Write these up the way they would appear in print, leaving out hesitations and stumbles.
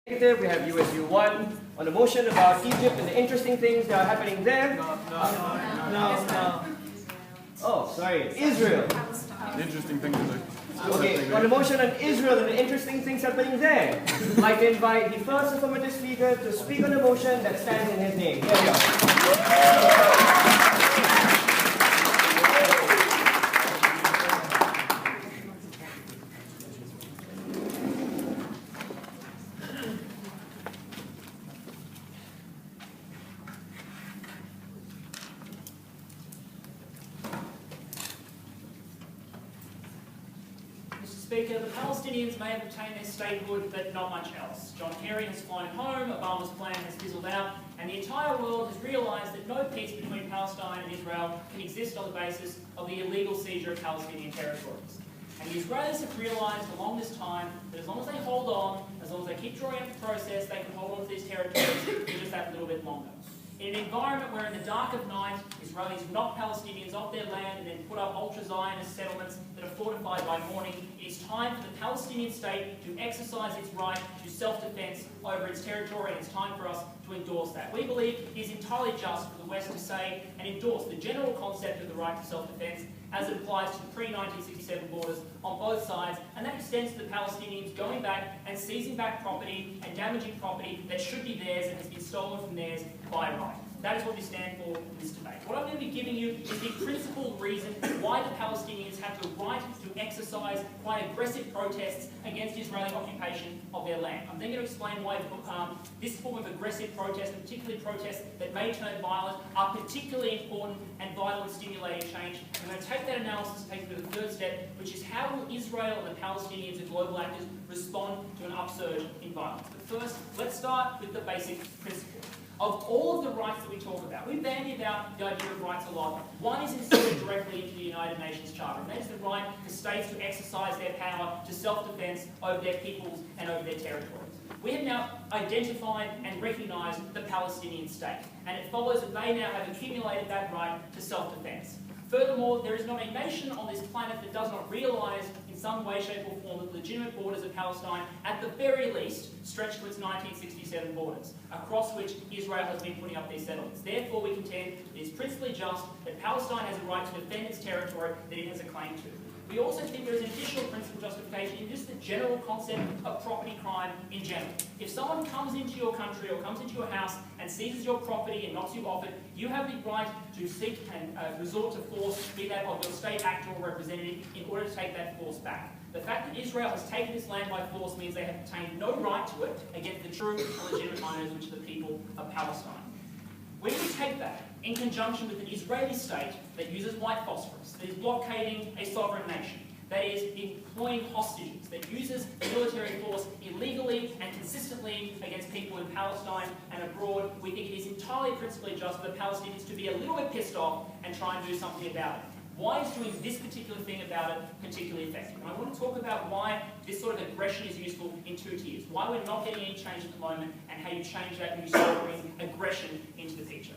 We have USU 1 on the motion about Egypt and the interesting things that are happening there. No. Oh, sorry, Israel. The interesting thing to do. Okay, on the motion on Israel and the interesting things happening there, I'd like to invite the first affirmative speaker to speak on the motion that stands in his name. Here we go. Speaker, the Palestinians may have obtained their statehood, but not much else. John Kerry has flown home, Obama's plan has fizzled out, and the entire world has realised that no peace between Palestine and Israel can exist on the basis of the illegal seizure of Palestinian territories. And the Israelis have realised along this time that as long as they hold on, as long as they keep drawing out the process, they can hold on to these territories for just that little bit longer. In an environment where in the dark of night, Israelis knock Palestinians off their land and then put up ultra-Zionist settlements that are fortified by morning, it is time for the Palestinian state to exercise its right to self-defence over its territory, and it's time for us to endorse that. We believe it is entirely just for the West to say and endorse the general concept of the right to self-defence as it applies to the pre-1967 borders on both sides, and that extends to the Palestinians going back and seizing back property and damaging property that should be theirs and has been stolen from theirs by right. That is what we stand for in this debate. What I'm going to be giving you is the principled reason why the Palestinians have the right to exercise quite aggressive protests against Israeli occupation of their land. I'm then going to explain why this form of aggressive protest, and particularly protests that may turn violent, are particularly important and vital in stimulating change. I'm going to take that analysis, take it to the third step, which is how will Israel and the Palestinians and global actors respond to an upsurge in violence. But first, let's start with the basic principle. Of all of the rights that we talk about, we bandy about the idea of rights a lot. One is inserted directly into the United Nations Charter, and that is the right for states to exercise their power to self-defence over their peoples and over their territories. We have now identified and recognised the Palestinian state, and it follows that they now have accumulated that right to self-defence. Furthermore, there is not a nation on this planet that does not realise in some way, shape or form that legitimate borders of Palestine, at the very least, stretch to its 1967 borders, across which Israel has been putting up these settlements. Therefore, we contend it is principally just that Palestine has a right to defend its territory that it has a claim to. We also think there is an additional principal justification in just the general concept of property crime in general. If someone comes into your country or comes into your house and seizes your property and knocks you off it, you have the right to seek and resort to force, be that of your state actor or representative, in order to take that force back. The fact that Israel has taken this land by force means they have obtained no right to it against the true and legitimate owners, which are the people of Palestine. When we take that in conjunction with an Israeli state that uses white phosphorus, that is blockading a sovereign nation, that is employing hostages, that uses military force illegally and consistently against people in Palestine and abroad, we think it is entirely principally just for the Palestinians to be a little bit pissed off and try and do something about it. Why is doing this particular thing about it particularly effective? And I want to talk about why this sort of aggression is useful in two tiers. Why we're not getting any change at the moment, and how you change that when you start bringing aggression into the picture.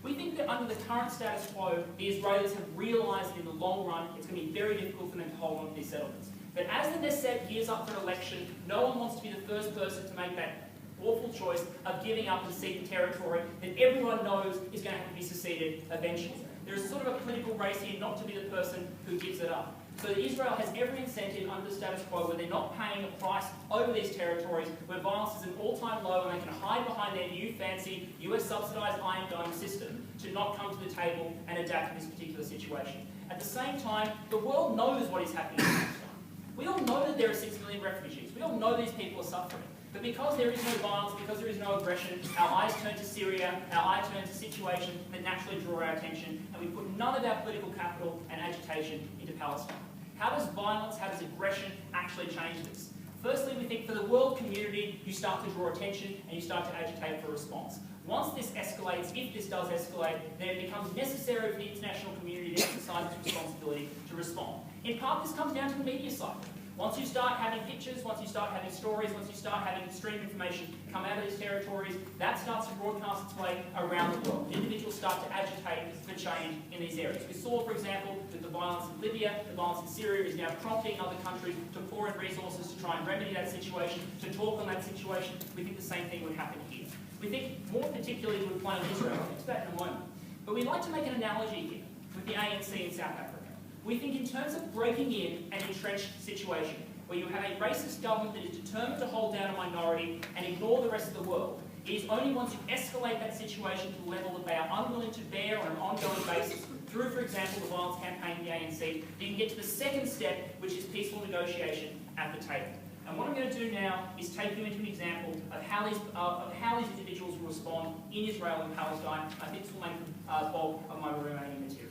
We think that under the current status quo, the Israelis have realised that in the long run, it's going to be very difficult for them to hold on to these settlements. But as the Knesset gears up for an election, no one wants to be the first person to make that awful choice of giving up and ceding territory that everyone knows is going to have to be seceded eventually. There is sort of a political race here not to be the person who gives it up. So that Israel has every incentive under the status quo where they're not paying a price over these territories, where violence is an all-time low and they can hide behind their new fancy US subsidised Iron Dome system to not come to the table and adapt to this particular situation. At the same time, the world knows what is happening in Palestine. We all know that there are 6 million refugees. We all know these people are suffering. But because there is no violence, because there is no aggression, our eyes turn to Syria, our eyes turn to situations that naturally draw our attention, and we put none of our political capital and agitation into Palestine. How does violence, how does aggression actually change this? Firstly, we think for the world community, you start to draw attention and you start to agitate for a response. Once this escalates, if this does escalate, then it becomes necessary for the international community to exercise its responsibility to respond. In part, this comes down to the media cycle. Once you start having pictures, once you start having stories, once you start having extreme information come out of these territories, that starts to broadcast its way around the world. Individuals start to agitate for change in these areas. We saw, for example, with the violence in Libya, the violence in Syria is now prompting other countries to pour in resources to try and remedy that situation, to talk on that situation. We think the same thing would happen here. We think more particularly with playing Israel, I'll get to that in a moment. But we'd like to make an analogy here with the ANC in South Africa. We think in terms of breaking in an entrenched situation, where you have a racist government that is determined to hold down a minority and ignore the rest of the world, it is only once you escalate that situation to the level that they are unwilling to bear on an ongoing basis, through, for example, the violence campaign of the ANC, that you can get to the second step, which is peaceful negotiation at the table. And what I'm going to do now is take you into an example of how these individuals will respond in Israel and Palestine. I think this will make the bulk of my remaining material.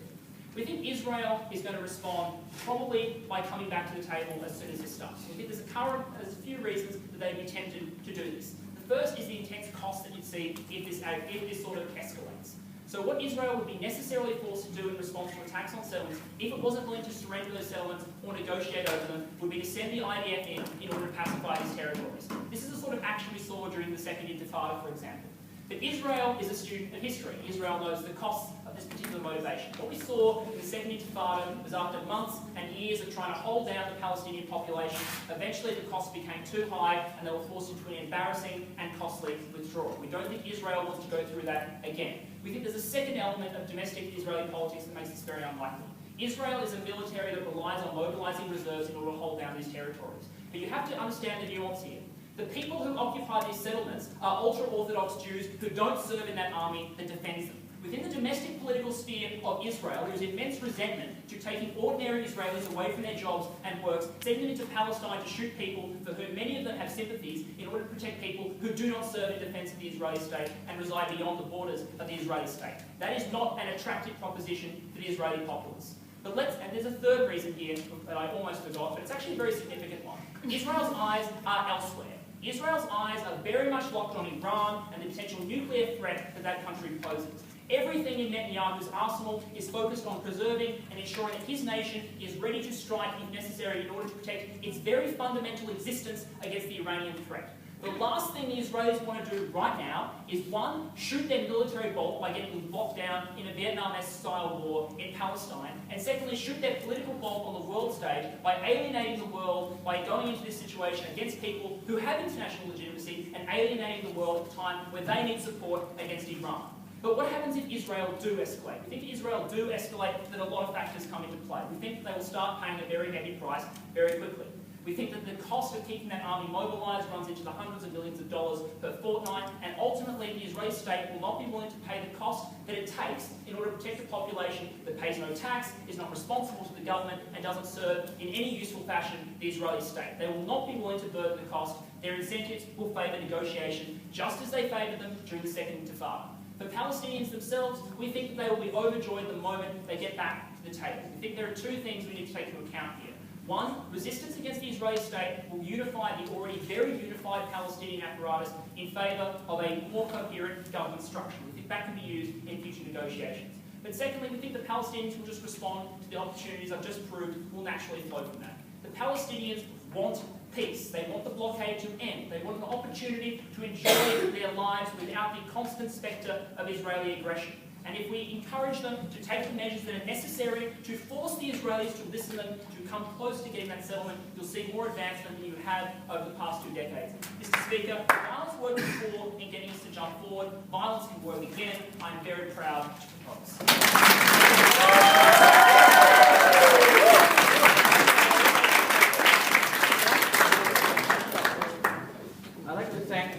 We think Israel is going to respond probably by coming back to the table as soon as this starts. We think there's a few reasons that they'd be tempted to do this. The first is the intense cost that you'd see if this sort of escalates. So what Israel would be necessarily forced to do in response to attacks on settlements, if it wasn't willing to surrender those settlements or negotiate over them, would be to send the IDF in order to pacify these territories. This is the sort of action we saw during the Second Intifada, for example. But Israel is a student of history. Israel knows the costs of this particular motivation. What we saw in the Second Intifada was after months and years of trying to hold down the Palestinian population, eventually the costs became too high and they were forced into an embarrassing and costly withdrawal. We don't think Israel wants to go through that again. We think there's a second element of domestic Israeli politics that makes this very unlikely. Israel is a military that relies on mobilizing reserves in order to hold down these territories. But you have to understand the nuance here. The people who occupy these settlements are ultra-Orthodox Jews who don't serve in that army that defends them. Within the domestic political sphere of Israel, there is immense resentment to taking ordinary Israelis away from their jobs and works, sending them into Palestine to shoot people for whom many of them have sympathies in order to protect people who do not serve in defence of the Israeli state and reside beyond the borders of the Israeli state. That is not an attractive proposition for the Israeli populace. And there's a third reason here that I almost forgot, but it's actually a very significant one. Israel's eyes are elsewhere. Israel's eyes are very much locked on Iran and the potential nuclear threat that that country poses. Everything in Netanyahu's arsenal is focused on preserving and ensuring that his nation is ready to strike if necessary in order to protect its very fundamental existence against the Iranian threat. The last thing the Israelis want to do right now is, one, shoot their military bolt by getting them locked down in a Vietnam-style war in Palestine, and secondly, shoot their political bolt on the world stage by alienating the world, by going into this situation against people who have international legitimacy and alienating the world at a time where they need support against Iran. But what happens if Israel do escalate? We think if Israel do escalate, then a lot of factors come into play. We think that they will start paying a very heavy price very quickly. We think that the cost of keeping that army mobilised runs into the hundreds of millions of dollars per fortnight, and ultimately the Israeli state will not be willing to pay the cost that it takes in order to protect a population that pays no tax, is not responsible to the government, and doesn't serve in any useful fashion the Israeli state. They will not be willing to burden the cost. Their incentives will favour negotiation, just as they favoured them during the Second Intifada. For Palestinians themselves, we think that they will be overjoyed the moment they get back to the table. We think there are two things we need to take into account here. One, resistance against the Israeli state will unify the already very unified Palestinian apparatus in favour of a more coherent government structure. We think that can be used in future negotiations. But secondly, we think the Palestinians will just respond to the opportunities I've just proved will naturally flow from that. The Palestinians want peace. They want the blockade to end. They want an opportunity to enjoy their lives without the constant spectre of Israeli aggression. And if we encourage them to take the measures that are necessary to force the Israelis to listen to them, to come close to getting that settlement, you'll see more advancement than you have over the past 2 decades. Mr. Speaker, violence worked before in getting us to jump forward. Violence can work again. I'm very proud to propose.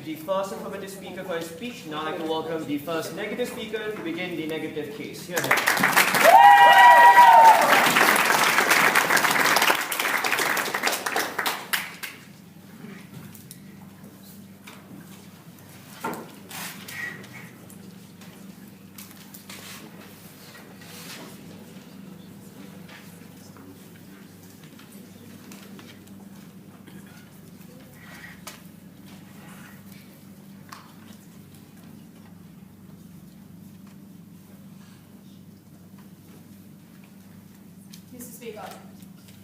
The first affirmative speaker for his speech. Now I'd like to welcome the first negative speaker to begin the negative case. Here. Mr. Speaker,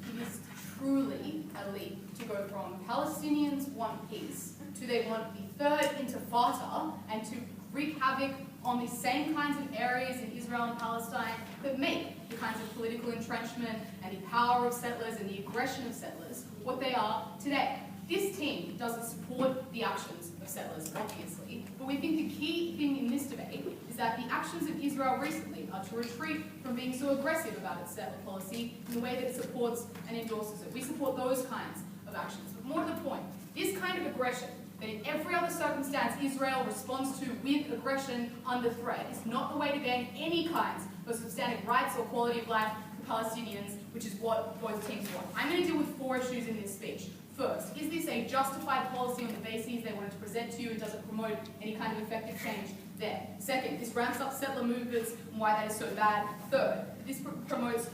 it is truly a leap Do they want the third intifada and to wreak havoc on the same kinds of areas in Israel and Palestine that make the kinds of political entrenchment and the power of settlers and the aggression of settlers what they are today? This team doesn't support the actions of settlers, obviously, but we think the key thing in this debate is that the actions of Israel recently are to retreat from being so aggressive about its settler policy in the way that it supports and endorses it. We support those kinds of actions. But more to the point, this kind of aggression that in every other circumstance Israel responds to with aggression under threat is not the way to gain any kinds of substantive rights or quality of life for Palestinians, which is what both teams want. I'm going to deal with 4 issues in this speech. First, is this a justified policy on the bases they wanted to present to you, and does it promote any kind of effective change there? Second, this ramps up settler movements and why that is so bad. Third, this promotes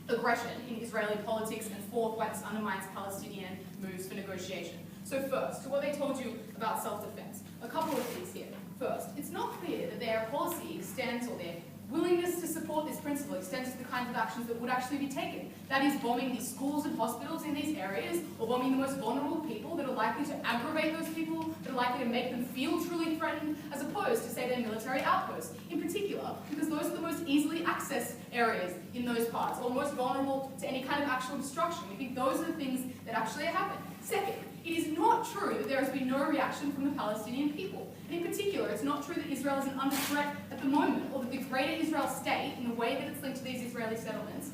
aggression in Israeli politics. And fourth, why this undermines Palestinian moves for negotiation. So first, to what they told you about self-defense. A couple of things here. First, it's not clear that their policy extends, or their willingness to support this principle extends to the kinds of actions that would actually be taken. That is, bombing these schools and hospitals in these areas, or bombing the most vulnerable people that are likely to aggravate those people, that are likely to make them feel truly threatened, as opposed to, say, their military outposts. In particular, because those are the most easily accessed areas in those parts, or most vulnerable to any kind of actual destruction. We think those are the things that actually happen. Second, it is not true that there has been no reaction from the Palestinian people. And in particular, it's not true that Israel isn't under threat at the moment, or that the greater Israel state, in the way that it's linked to these Israeli settlements,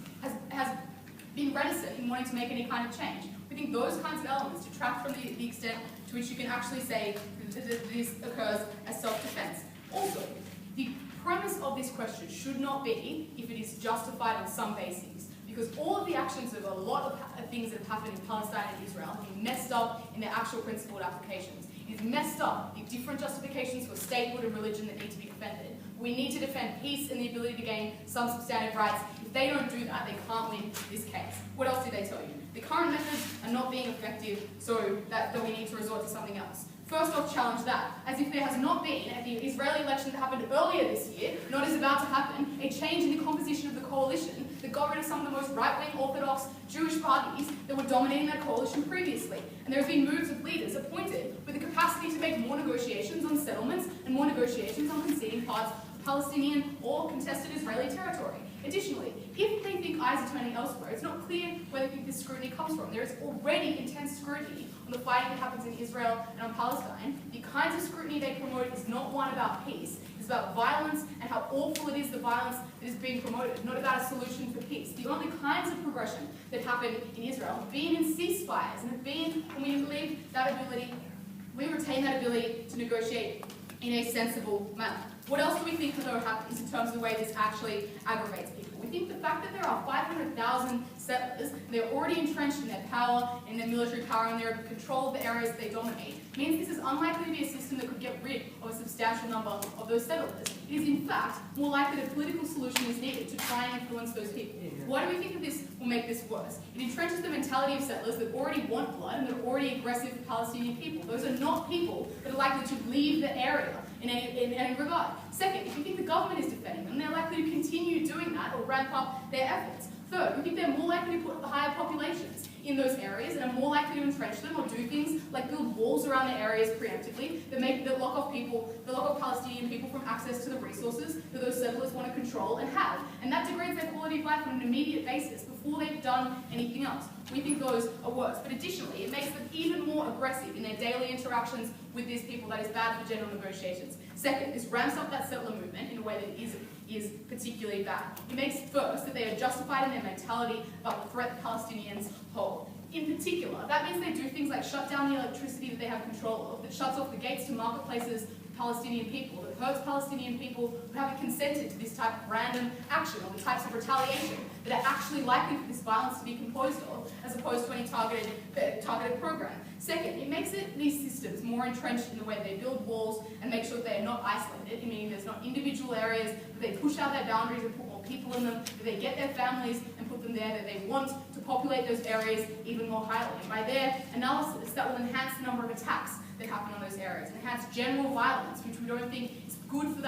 has been reticent in wanting to make any kind of change. We think those kinds of elements detract from the extent to which you can actually say that this occurs as self-defense. Also, the premise of this question should not be if it is justified on some bases, because all of the actions of a lot of things that have happened in Palestine and Israel have been messed up in their actual principled applications. It is messed up the different justifications for statehood and religion that need to be defended. We need to defend peace and the ability to gain some substantive rights. If they don't do that, they can't win this case. What else did they tell you? The current methods are not being effective, so that we need to resort to something else. First off, challenge that, as if there has not been, at the Israeli election that happened earlier this year, not is about to happen, a change in the composition of the coalition that got rid of some of the most right-wing Orthodox Jewish parties that were dominating that coalition previously. And there have been moves of leaders appointed with the capacity to make more negotiations on settlements and more negotiations on conceding parts of Palestinian or contested Israeli territory. Additionally, if they think eyes are turning elsewhere, it's not clear where they think this scrutiny comes from. There is already intense scrutiny on the fighting that happens in Israel and on Palestine. The kinds of scrutiny they promote is not one about peace. It's about violence and how awful it is, the violence that is being promoted, not about a solution for peace. The only kinds of progression that happen in Israel have been in ceasefires and have been when we believe that ability, we retain that ability to negotiate in a sensible manner. What else do we think though happens in terms of the way this actually aggravates people? We think the fact that there are 500,000 settlers, they're already entrenched in their power, in their military power, and their control of the areas that they dominate, means this is unlikely to be a system that could get rid of a substantial number of those settlers. It is in fact more likely that a political solution is needed to try and influence those people. Why do we think that this will make this worse? It entrenches the mentality of settlers that already want blood and that are already aggressive for Palestinian people. Those are not people that are likely to leave the area in any regard. Second, if you think the government is defending them, they're likely to continue doing that or ramp up their efforts. Third, we think they're more likely to put higher populations in those areas and are more likely to entrench them or do things like build walls around their areas preemptively that lock off Palestinian people from access to the resources that those settlers want to control and have. And that degrades their quality of life on an immediate basis before they've done anything else. We think those are worse. But additionally, it makes them even more aggressive in their daily interactions with these people. That is bad for general negotiations. Second, this ramps up that settler movement in a way that is particularly bad. It makes first that they are justified in their mentality about the threat the Palestinians hold. In particular, that means they do things like shut down the electricity that they have control of, that shuts off the gates to marketplaces for Palestinian people, that hurts Palestinian people who haven't consented to this type of random action or the types of retaliation that are actually likely for this violence to be composed of, as opposed to any targeted program. Second, it makes these systems more entrenched in the way they build walls and make sure that they are not isolated, meaning there's not individual areas, that they push out their boundaries and put more people in them, that they get their families and put them there, that they want to populate those areas even more highly. And by their analysis, that will enhance the number of attacks that happen on those areas, enhance general violence, which we don't think is good for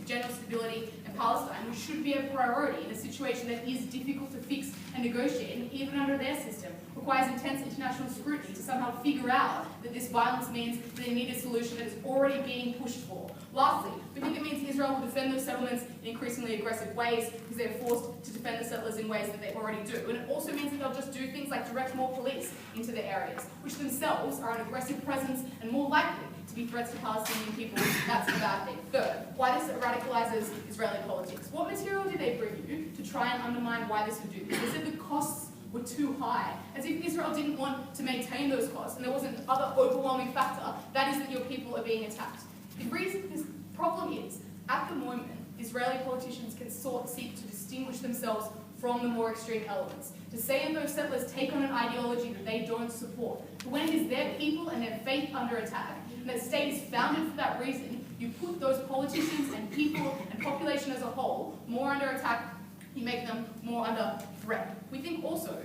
general stability in Palestine, which should be a priority in a situation that is difficult to fix and negotiate, and even under their system, requires intense international scrutiny to somehow figure out that this violence means that they need a solution that is already being pushed for. Lastly, we think it means Israel will defend those settlements in increasingly aggressive ways because they're forced to defend the settlers in ways that they already do. And it also means that they'll just do things like direct more police into the areas, which themselves are an aggressive presence and more likely to be threats to Palestinian people. That's a bad thing. Third, why this radicalizes Israeli politics. What material did they bring you to try and undermine why this would do this? They said the costs were too high, as if Israel didn't want to maintain those costs and there was an other overwhelming factor, that is that your people are being attacked. The reason this problem is, at the moment, Israeli politicians can seek to distinguish themselves from the more extreme elements. To say that those settlers take on an ideology that they don't support. But when it is their people and their faith under attack, and the state is founded for that reason, you put those politicians and people and population as a whole more under attack, you make them more under threat. We think also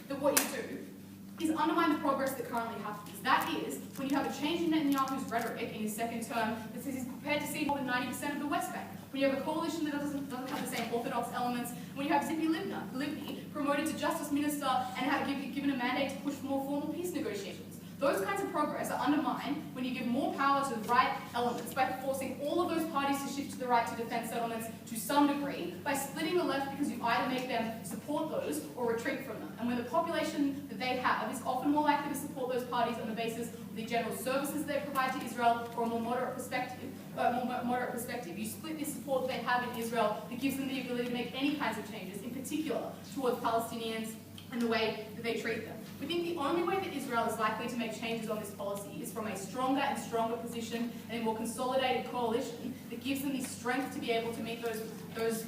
that what you do is undermine the progress that currently happens. That is, when you have a change in Netanyahu's rhetoric in his second term that says he's prepared to cede more than 90% of the West Bank, when you have a coalition that doesn't have the same orthodox elements, when you have Zippy Livni promoted to justice minister and given a mandate to push for more formal peace negotiations. Those kinds of progress are undermined when you give more power to the right elements by forcing all of those parties to shift to the right to defend settlements to some degree, by splitting the left because you either make them support those or retreat from them. And when the population that they have is often more likely to support those parties on the basis of the general services they provide to Israel or a more moderate perspective, you split the support they have in Israel that gives them the ability to make any kinds of changes, in particular towards Palestinians and the way that they treat them. We think the only way that Israel is likely to make changes on this policy is from a stronger and stronger position and a more consolidated coalition that gives them the strength to be able to meet those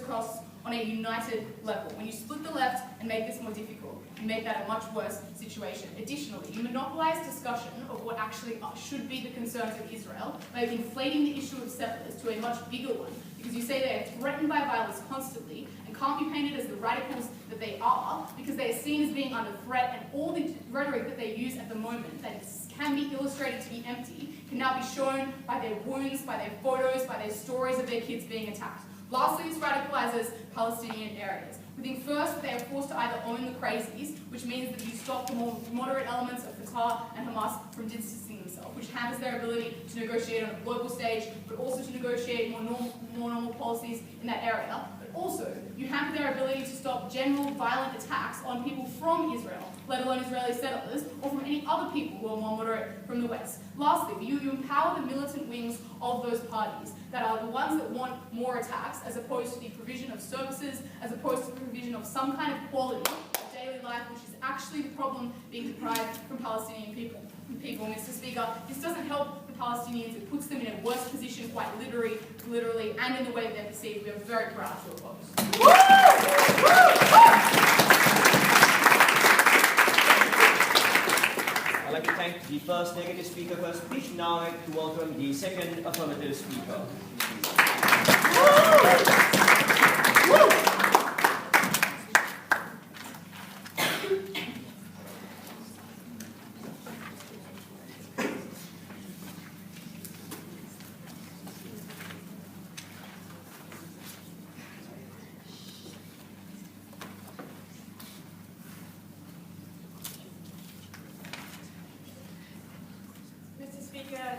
costs on a united level. When you split the left and make this more difficult, you make that a much worse situation. Additionally, you monopolize discussion of what actually should be the concerns of Israel by inflating the issue of settlers to a much bigger one, because you say they are threatened by violence constantly and can't be painted as the radicals that they are, because they are seen as being under threat, and all the rhetoric that they use at the moment that can be illustrated to be empty can now be shown by their wounds, by their photos, by their stories of their kids being attacked. Lastly, this radicalizes Palestinian areas. We think first that they are forced to either own the crazies, which means that you stop the more moderate elements of Fatah and Hamas from distancing themselves, which hampers their ability to negotiate on a global stage, but also to negotiate more normal policies in that area. But also, you hamper their ability to stop general violent attacks on people from Israel, let alone Israeli settlers, or from any other people who are more moderate from the West. Lastly, you empower the militant wings of those parties that are the ones that want more attacks, as opposed to the provision of services, as opposed to the provision of some kind of quality of daily life, which is actually the problem being deprived from Palestinian people. Mr. Speaker, this doesn't help the Palestinians, it puts them in a worse position quite literally, and in the way that they're perceived. We are very proud to oppose. I'd like to thank the first negative speaker for her speech. Now I'd like to welcome the second affirmative speaker.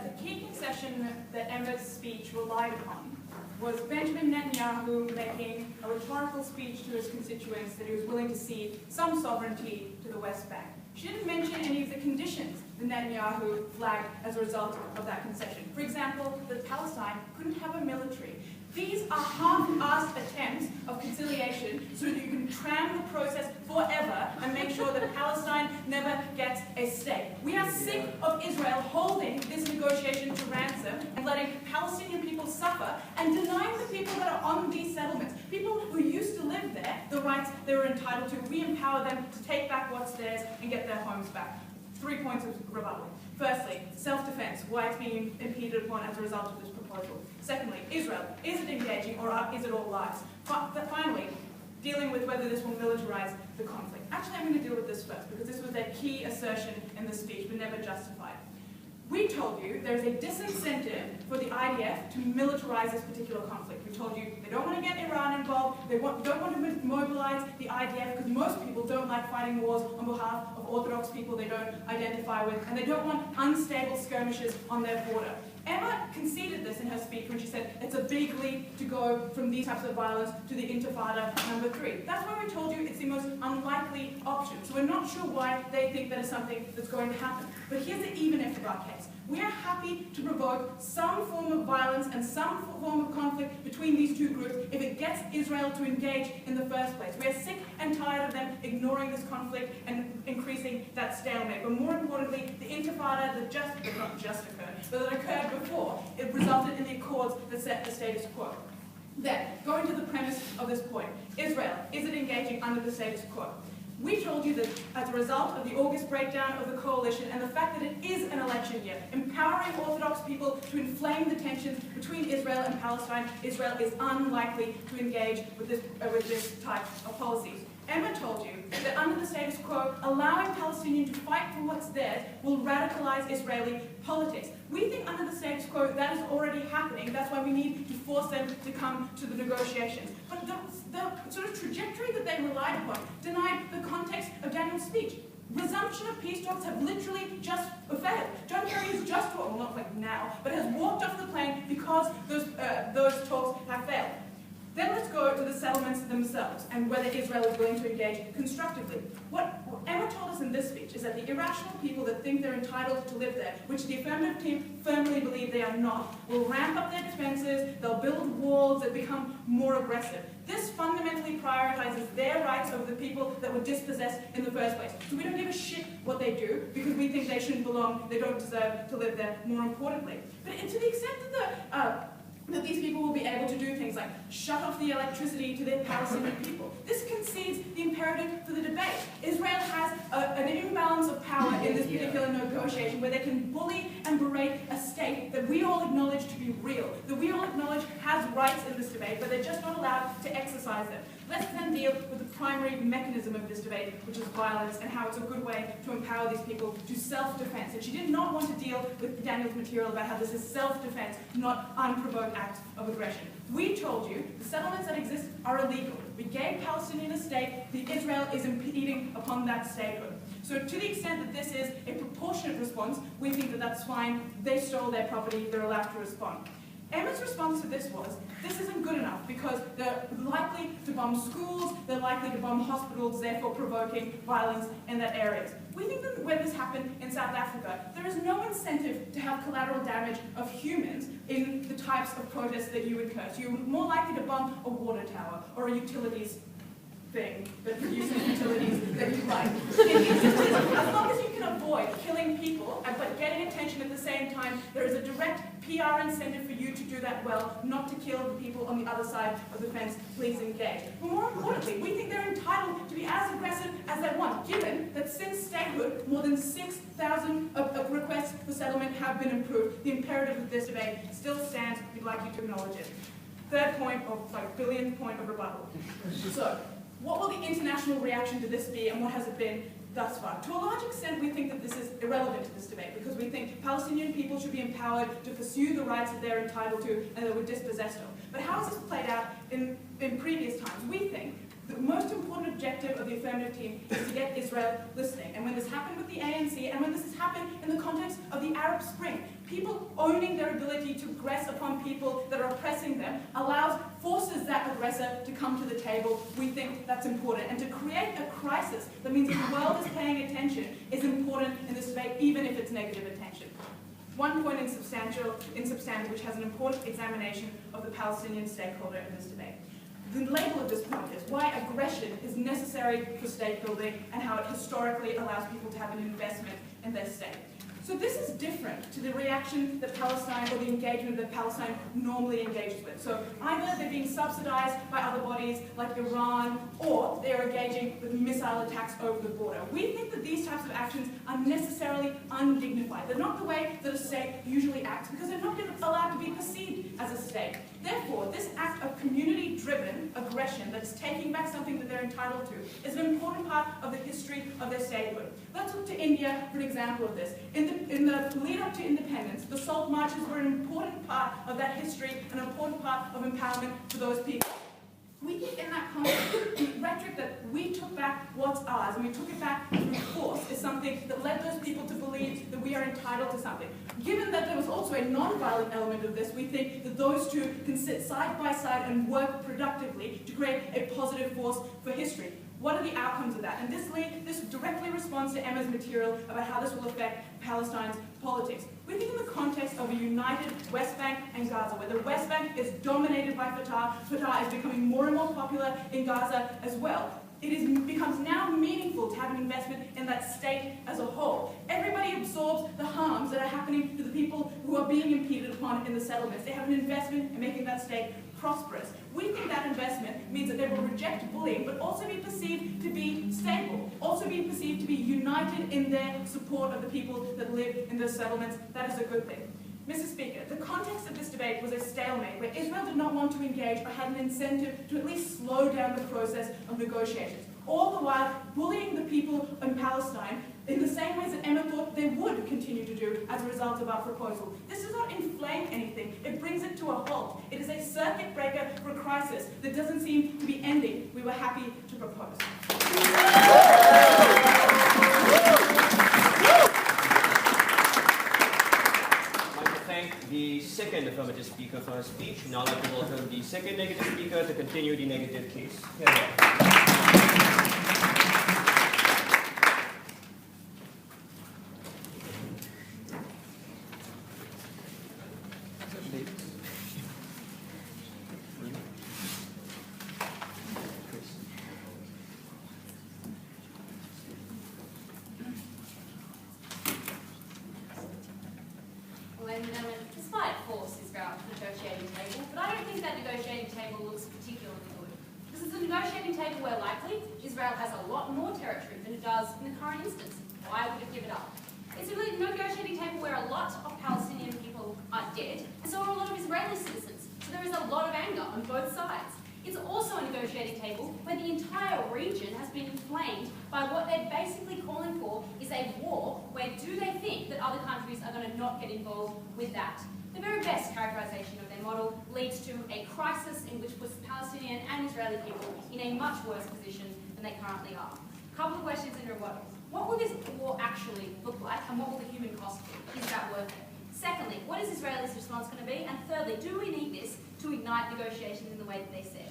The key concession that Emma's speech relied upon was Benjamin Netanyahu making a rhetorical speech to his constituents that he was willing to cede some sovereignty to the West Bank. She didn't mention any of the conditions that Netanyahu flagged as a result of that concession. For example, that Palestine couldn't have a military. These are half-assed attempts of conciliation so that you can tram the process forever and make sure that Palestine never gets a state. We are sick of Israel holding this negotiation to ransom and letting Palestinian people suffer and denying the people that are on these settlements, people who used to live there, the rights they were entitled to. We empower them to take back what's theirs and get their homes back. 3 points of rebuttal. Firstly, self-defense, why it's being impeded upon as a result of this proposal. Secondly, Israel, is it engaging or is it all lies? Finally, dealing with whether this will militarize the conflict. Actually, I'm going to deal with this first because this was a key assertion in the speech but never justified. We told you there's a disincentive for the IDF to militarize this particular conflict. We told you they don't want to get Iran involved, they don't want to mobilize the IDF because most people don't like fighting wars on behalf of Orthodox people they don't identify with, and they don't want unstable skirmishes on their border. Emma conceded this in her speech when she said it's a big leap to go from these types of violence to the Intifada number 3. That's why we told you it's the most unlikely option. So we're not sure why they think that is something that's going to happen. But here's the even if of our case. We are happy to provoke some form of violence and some form of conflict between these two groups if it gets Israel to engage in the first place. We are sick and tired of them ignoring this conflict and increasing that stalemate. But more importantly, the Intifada that not just occurred, but that occurred before, it resulted in the accords that set the status quo. Then, going to the premise of this point, Israel, is it engaging under the status quo? We told you that as a result of the August breakdown of the coalition and the fact that it is an election year, empowering Orthodox people to inflame the tensions between Israel and Palestine, Israel is unlikely to engage with this type of policies. Emma told you that under the status quo, allowing Palestinians to fight for what's theirs will radicalize Israeli politics. We think under the status quo that is already happening. That's why we need to force them to come to the negotiations. But the sort of trajectory that they relied upon denied the context of Daniel's speech. Resumption of peace talks have literally just failed. John Kerry has just, well, not like now, but has walked off the plane because those talks have failed. Then let's go to the settlements themselves and whether Israel is willing to engage constructively. What Emma told us in this speech is that the irrational people that think they're entitled to live there, which the affirmative team firmly believe they are not, will ramp up their defenses, they'll build walls that become more aggressive. This fundamentally prioritizes their rights over the people that were dispossessed in the first place. So we don't give a shit what they do because we think they shouldn't belong, they don't deserve to live there, more importantly. But to the extent that these people will be able to do things like shut off the electricity to their Palestinian people. This concedes the imperative for the debate. Israel has an imbalance of power in this particular negotiation where they can bully and berate a state that we all acknowledge to be real, that we all acknowledge has rights in this debate, but they're just not allowed to exercise them. Let's then deal with the primary mechanism of this debate, which is violence, and how it's a good way to empower these people to self-defense. And she did not want to deal with Daniel's material about how this is self-defense, not unprovoked acts of aggression. We told you the settlements that exist are illegal. We gave Palestinian a state, Israel is impeding upon that statehood. So to the extent that this is a proportionate response, we think that that's fine. They stole their property, they're allowed to respond. Emma's response to this was, this isn't good enough because they're likely to bomb schools, they're likely to bomb hospitals, therefore provoking violence in that areas. We think that when this happened in South Africa, there is no incentive to have collateral damage of humans in the types of protests that you incur. So you're more likely to bomb a water tower or a utilities thing that produces utilities that you like. As long as you can avoid killing people but getting attention at the same time, there is a direct PR incentive for you to do that well, not to kill the people on the other side of the fence. Please engage. But more importantly, we think they're entitled to be as aggressive as they want, given that since statehood, more than 6,000 requests for settlement have been approved. The imperative of this debate still stands. We'd like you to acknowledge it. Third point, or billionth point of rebuttal. So, what will the international reaction to this be, and what has it been thus far? To a large extent, we think that this is irrelevant to this debate, because we think Palestinian people should be empowered to pursue the rights that they're entitled to and that were dispossessed of. But how has this played out in previous times? We think the most important objective of the affirmative team is to get Israel listening. And when this happened with the ANC, and when this has happened in the context of the Arab Spring, people owning their ability to aggress upon people that are oppressing them forces that aggressor to come to the table. We think that's important. And to create a crisis that means that the world is paying attention is important in this debate, even if it's negative attention. One point in substantive, which has an important examination of the Palestinian stakeholder in this debate. The label of this point is why aggression is necessary for state building and how it historically allows people to have an investment in their state. So this is different to the reaction that Palestine, or the engagement that Palestine normally engages with. So either they're being subsidized by other bodies like Iran, or they're engaging with missile attacks over the border. We think that these types of actions are necessarily undignified. They're not the way that a state usually acts, because they're not allowed to be perceived as a state. Therefore, this act of community-driven aggression that is taking back something that they're entitled to is an important part of the history of their statehood. Let's look to India for an example of this. In the lead-up to independence, the salt marches were an important part of that history, an important part of empowerment for those people. We think in that context, the rhetoric that we took back what's ours, and we took it back through force, is something that led those people to believe that we are entitled to something. Given that there was also a non-violent element of this, we think that those two can sit side by side and work productively to create a positive force for history. What are the outcomes of that? And this directly responds to Emma's material about how this will affect Palestine's politics. We think in the context of a united West Bank and Gaza, where the West Bank is dominated by Fatah, Fatah is becoming more and more popular in Gaza as well. It becomes now meaningful to have an investment in that state as a whole. Everybody absorbs the harms that are happening to the people who are being impeded upon in the settlements. They have an investment in making that state prosperous. We think that investment means that they will reject bullying, but also be perceived to be stable, also be perceived to be united in their support of the people that live in those settlements. That is a good thing. Mr. Speaker, the context of this debate was a stalemate where Israel did not want to engage or had an incentive to at least slow down the process of negotiations, all the while bullying the people in Palestine in the same ways that Emma thought they would continue to do as a result of our proposal. This does not inflame anything, it brings it to a halt. It is a circuit breaker for a crisis that doesn't seem to be ending. We were happy to propose. The second affirmative speaker for her speech. Now I'd like to welcome the second negative speaker to continue the negative case. Despite force is ground negotiating table, but I don't think that negotiating table looks particularly good. This is a negotiating table where likely Israel has a lot more territory than it does in the current instance. Why would it give it up? It's a negotiating table where a lot of Palestinian people are dead, and so are a lot of Israeli citizens. So there is a lot of anger on both sides. It's also a negotiating table where the entire region has been inflamed by what they're basically calling for is a war where do they think that other countries are going to not get involved with that. The very best characterization of their model leads to a crisis in which puts Palestinian and Israeli people in a much worse position than they currently are. A couple of questions in rebuttal. What will this war actually look like, and what will the human cost be? Is that worth it? Secondly, what is Israel's response going to be? And thirdly, do we need this to ignite negotiations in the way that they said?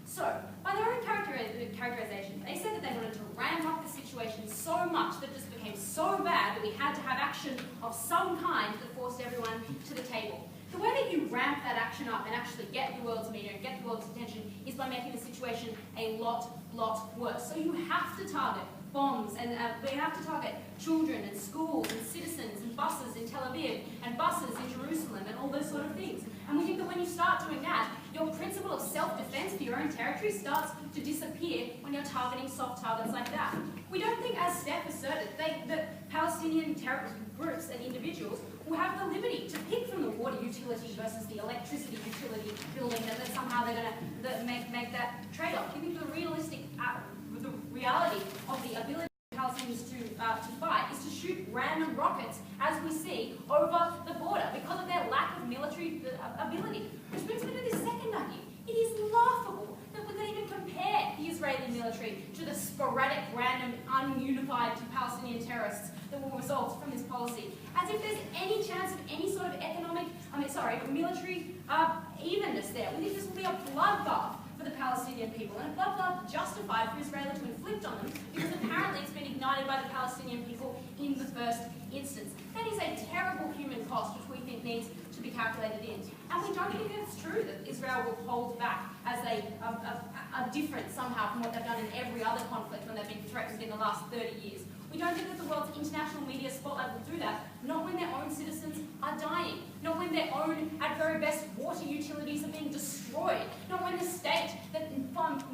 So, by their own characterization, they said that they wanted to ramp up the situation so much that it just became so bad that we had to have action of some kind that forced everyone to the table. The way that you ramp that action up and actually get the world's media and get the world's attention is by making the situation a lot worse. So you have to target bombs, and we have to target children and schools and citizens and buses in Tel Aviv and buses in Jerusalem and all those sort of things. And we think that when you start doing that, your principle of self-defense for your own territory starts to disappear when you're targeting soft targets like that. We don't think, as Steph asserted, that Palestinian terrorist groups and individuals will have the liberty to pick from the water utility versus the electricity utility building, that somehow they're going to make that trade-off. We think the reality of the ability of Palestinians to fight is to shoot random rockets, as we see, over the border because of their lack of military ability. Which brings me to this second idea. It is laughable that we could even compare the Israeli military to the sporadic, random, ununified Palestinian terrorists that will result from this policy. As if there's any chance of any sort of military evenness there. We think this will be a bloodbath for the Palestinian people, and a bloodbath justified for Israel to inflict on them because apparently it's been ignited by the Palestinian people in the first instance. That is a terrible human cost which we think needs to be calculated in. And we don't think it's true that Israel will hold back as a different somehow from what they've done in every other conflict when they've been threatened in the last 30 years. We don't think that the world's international media spotlight will do that, not when their own citizens are dying, not when their own, at very best, water utilities are being destroyed, not when the state that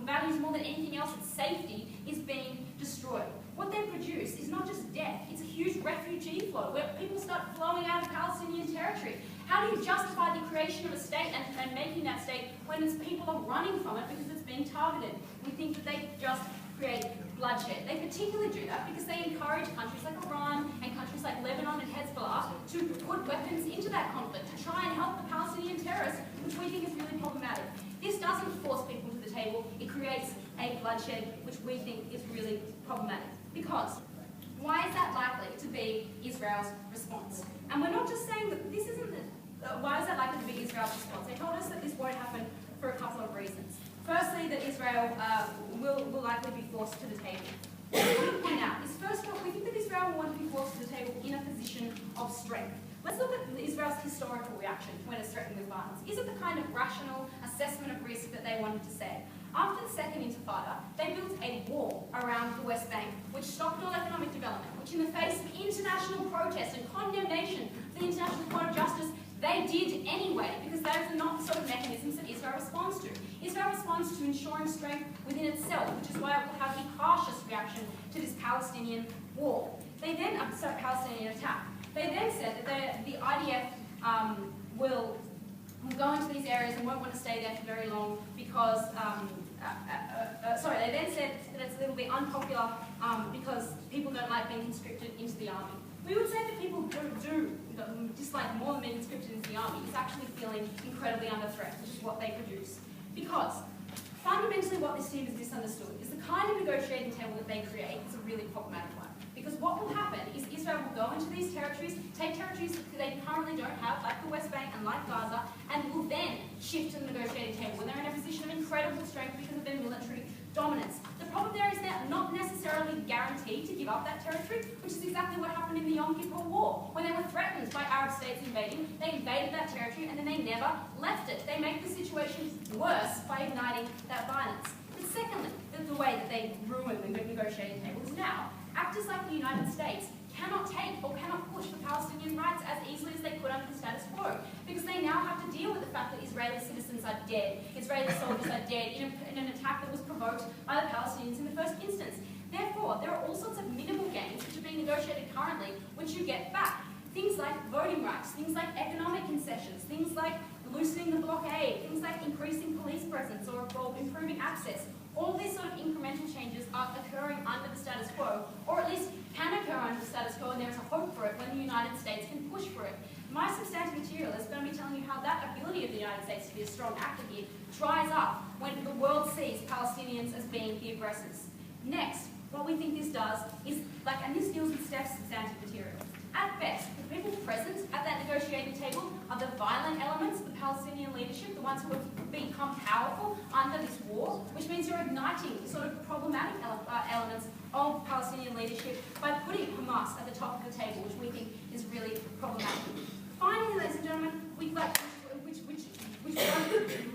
values more than anything else its safety is being destroyed. What they produce is not just death, it's a huge refugee flow where people start flowing out of Palestinian territory. How do do you justify the creation of a state and making that state when its people are running from it because it's being targeted? We think that they just create bloodshed. They particularly do that because they encourage countries like Iran and countries like Lebanon and Hezbollah to put weapons into that conflict, to try and help the Palestinian terrorists, which we think is really problematic. This doesn't force people to the table, it creates a bloodshed which we think is really problematic. Because why is that likely to be Israel's response? And we're not just saying that this isn't, why is that likely to be Israel's response? They told us that this won't happen for a couple of reasons. Firstly, that Israel will likely be forced to the table. What we want to point out is, first of all, we think that Israel will want to be forced to the table in a position of strength. Let's look at Israel's historical reaction when it's threatened with violence. Is it the kind of rational assessment of risk that they wanted to say? After the Second Intifada, they built a wall around the West Bank, which stopped all economic development, which in the face of international protest and condemnation of the International Court of Justice, they did anyway, because those are not the sort of mechanisms that Israel responds to. Israel responds to ensuring strength within itself, which is why it will have the harshest reaction to this Palestinian war. They then, Palestinian attack. They then said that the IDF will go into these areas and won't want to stay there for very long because, they then said that it'll be unpopular because people don't like being conscripted into the army. We would say that people do dislike more than being conscripted into the army is actually feeling incredibly under threat, which is what they produce. Because fundamentally what this team has misunderstood is the kind of negotiating table that they create is a really problematic one. Because what will happen is Israel will go into these territories, take territories that they currently don't have, like the West Bank and like Gaza, and will then shift to the negotiating table when they're in a position of incredible strength because of their military dominance. The problem there is they're not necessarily guaranteed to give up that territory, which is exactly what happened in the Yom Kippur War. When they were threatened by Arab states invading, they invaded that territory and then they never left it. They make the situation worse by igniting that violence. But secondly, the way that they ruin the negotiating table is now, actors like the United States cannot take or cannot push for Palestinian rights as easily as they could under the status quo, because they now have to deal with the fact that Israeli citizens are dead, Israeli soldiers are dead in an attack that was provoked by the Palestinians in the first instance. Therefore, there are all sorts of minimal gains which are being negotiated currently, which you get back. Things like voting rights, things like economic concessions, things like loosening the blockade, things like increasing police presence or improving access. All these sort of incremental changes are occurring under the status quo, or at least can occur under the status quo, and there's a hope for it when the United States can push for it. My substantive material is going to be telling you how that ability of the United States to be a strong actor here dries up when the world sees Palestinians as being the aggressors. Next, what we think this does is, and this deals with Steph's substantive material. At best, the people present at that negotiating table are the violent elements of the Palestinian leadership, the ones who have become powerful under this war, which means you're igniting the sort of problematic elements of Palestinian leadership by putting Hamas at the top of the table, which we think is really problematic. Finally, ladies and gentlemen, which won't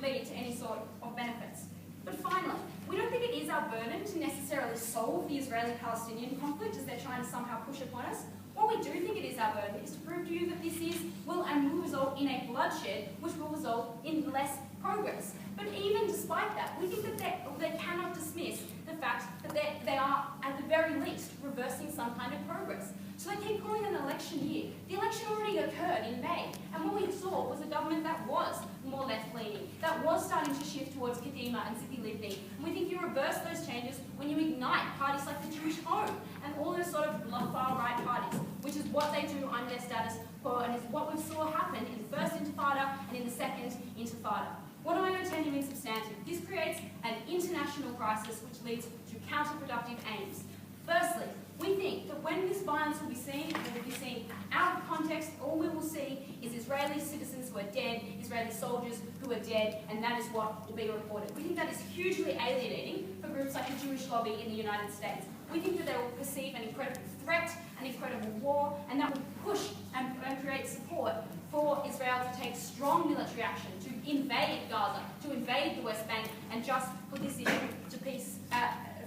lead to any sort of benefits. But finally, we don't think it is our burden to necessarily solve the Israeli-Palestinian conflict as they're trying to somehow push upon us. What we do think it is our burden is to prove to you that this will result in a bloodshed, which will result in less progress. But even despite that, we think that they cannot dismiss the fact that they are, at the very least, reversing some kind of progress. So they keep calling it an election year. The election already occurred in May, and what we saw was a government that was more left-leaning, that was starting to shift towards Kadima and Tzipi Livni. And we think you reverse those changes when you ignite parties like the Jewish Home and all those sort of far-right parties, which is what they do under their status quo, and is what we saw happen in the first Intifada and in the second Intifada. What am I going to tell you in substantive? This creates an international crisis which leads to counterproductive aims. Firstly, we think that when this violence will be seen, it will be seen out of context. All we will see is Israeli citizens who are dead, Israeli soldiers who are dead, and that is what will be reported. We think that is hugely alienating for groups like the Jewish lobby in the United States. We think that they will perceive an incredible threat, an incredible war, and that will push and create support for Israel to take strong military action, to invade Gaza, to invade the West Bank, and just put this issue to peace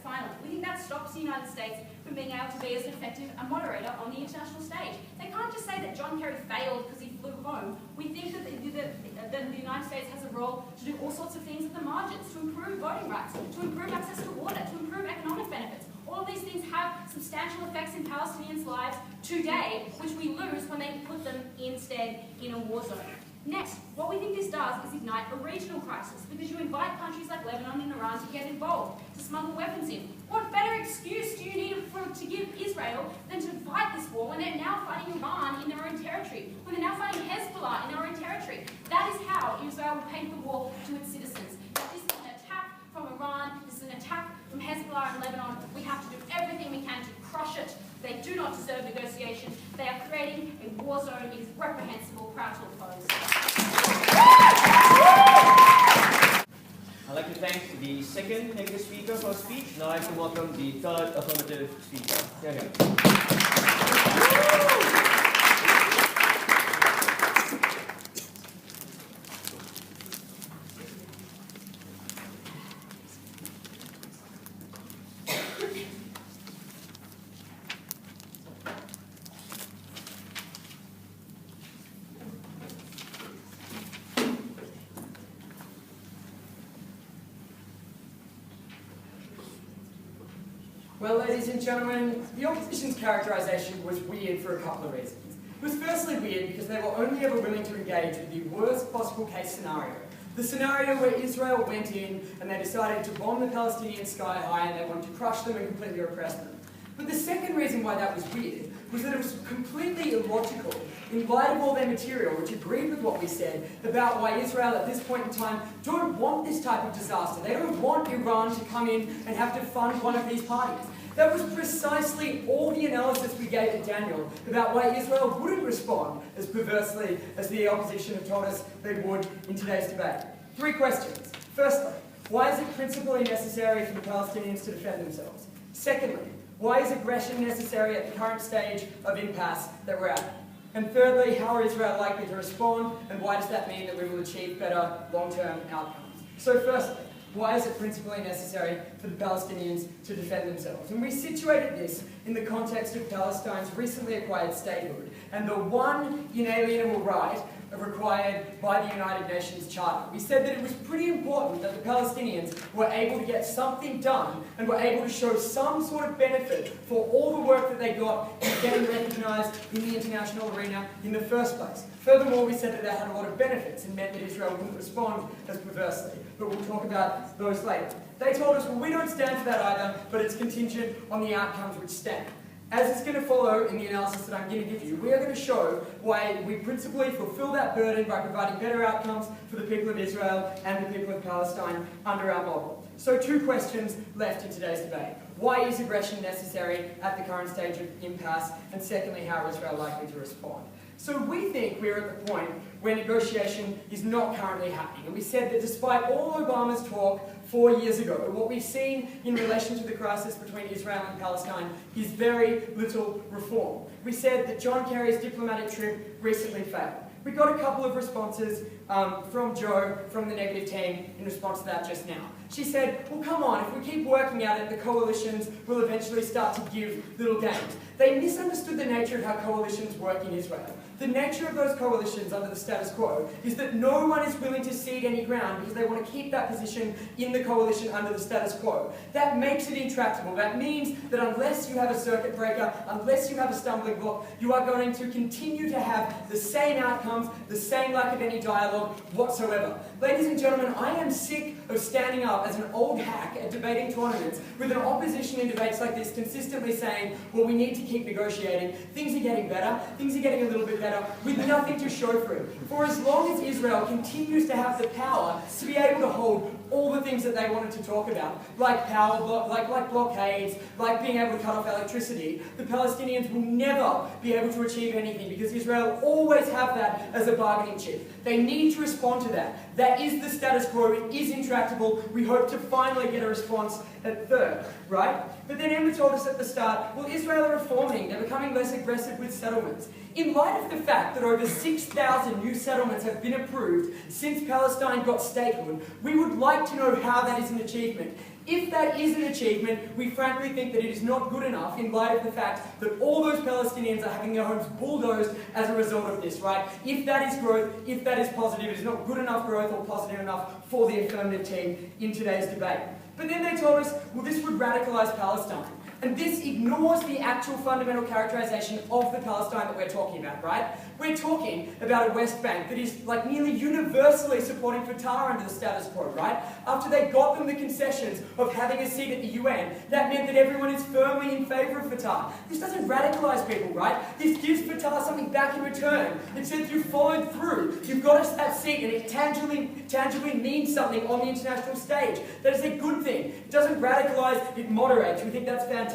finally. We think that stops the United States from being able to be as effective a moderator on the international stage. They can't just say that John Kerry failed because he flew home. We think that the United States has a role to do all sorts of things at the margins, to improve voting rights, to improve access to water, to improve economic benefits. All of these things have substantial effects in Palestinians' lives today, which we lose when they put them instead in a war zone. Next, what we think this does is ignite a regional crisis because you invite countries like Lebanon and Iran to get involved, to smuggle weapons in. What better excuse do you need to give Israel than to fight this war when they're now fighting Iran in their own territory, when they're now fighting Hezbollah in their own territory? That is how Israel will paint the war to its citizens. That this is an attack from Iran, this is an attack from Hezbollah and Lebanon. We have to do everything we can to crush it. They do not deserve negotiation. They are creating a war zone. It is reprehensible. Proud to oppose. I'd like to thank the second negative speaker for speech. Now I can welcome the third affirmative speaker. Here. Well, ladies and gentlemen, the opposition's characterisation was weird for a couple of reasons. It was firstly weird because they were only ever willing to engage with the worst possible case scenario. The scenario where Israel went in and they decided to bomb the Palestinians sky high and they wanted to crush them and completely oppress them. But the second reason why that was weird was that it was completely illogical in light of all their material, which agreed with what we said about why Israel at this point in time don't want this type of disaster. They don't want Iran to come in and have to fund one of these parties. That was precisely all the analysis we gave to Daniel about why Israel wouldn't respond as perversely as the opposition have told us they would in today's debate. 3 questions. Firstly, why is it principally necessary for the Palestinians to defend themselves? Secondly, why is aggression necessary at the current stage of impasse that we're at? And thirdly, how are Israel likely to respond, and why does that mean that we will achieve better long-term outcomes? So firstly, why is it principally necessary for the Palestinians to defend themselves? And we situated this in the context of Palestine's recently acquired statehood and the one inalienable right required by the United Nations Charter. We said that it was pretty important that the Palestinians were able to get something done and were able to show some sort of benefit for all the work that they got in getting recognised in the international arena in the first place. Furthermore, we said that they had a lot of benefits and meant that Israel wouldn't respond as perversely. But we'll talk about those later. They told us, well, we don't stand for that either, but it's contingent on the outcomes which stand. As it's going to follow in the analysis that I'm going to give you, we are going to show why we principally fulfill that burden by providing better outcomes for the people of Israel and the people of Palestine under our model. So 2 questions left in today's debate. Why is aggression necessary at the current stage of impasse? And secondly, how is Israel likely to respond? So we think we're at the point where negotiation is not currently happening. And we said that despite all Obama's talk 4 years ago, what we've seen in relation to the crisis between Israel and Palestine is very little reform. We said that John Kerry's diplomatic trip recently failed. We got a couple of responses from Jo from the negative team in response to that just now. She said, well, come on, if we keep working at it, the coalitions will eventually start to give little gains. They misunderstood the nature of how coalitions work in Israel. The nature of those coalitions under the status quo is that no one is willing to cede any ground because they want to keep that position in the coalition under the status quo. That makes it intractable. That means that unless you have a circuit breaker, unless you have a stumbling block, you are going to continue to have the same outcomes, the same lack of any dialogue whatsoever. Ladies and gentlemen, I am sick of standing up as an old hack at debating tournaments with an opposition in debates like this consistently saying, well, we need to keep negotiating. Things are getting better. Things are getting a little bit better with nothing to show for it. For as long as Israel continues to have the power to be able to hold all the things that they wanted to talk about, like like blockades, like being able to cut off electricity, the Palestinians will never be able to achieve anything because Israel always have that as a bargaining chip. They need to respond to that. That is the status quo. It is intractable. We hope to finally get a response at third, right? But then Emma told us at the start, well, Israel are reforming. They're becoming less aggressive with settlements. In light of the fact that over 6,000 new settlements have been approved since Palestine got statehood, we would like to know how that is an achievement. If that is an achievement, we frankly think that it is not good enough in light of the fact that all those Palestinians are having their homes bulldozed as a result of this, right? If that is growth, if that is positive, it is not good enough growth or positive enough for the affirmative team in today's debate. But then they told us, well, this would radicalise Palestine. And this ignores the actual fundamental characterization of the Palestine that we're talking about, right? We're talking about a West Bank that is like nearly universally supporting Fatah under the status quo, right? After they got them the concessions of having a seat at the UN, that meant that everyone is firmly in favour of Fatah. This doesn't radicalise people, right? This gives Fatah something back in return. It says you've followed through, you've got us that seat, and it tangibly means something on the international stage. That is a good thing. It doesn't radicalise, it moderates. We think that's fantastic.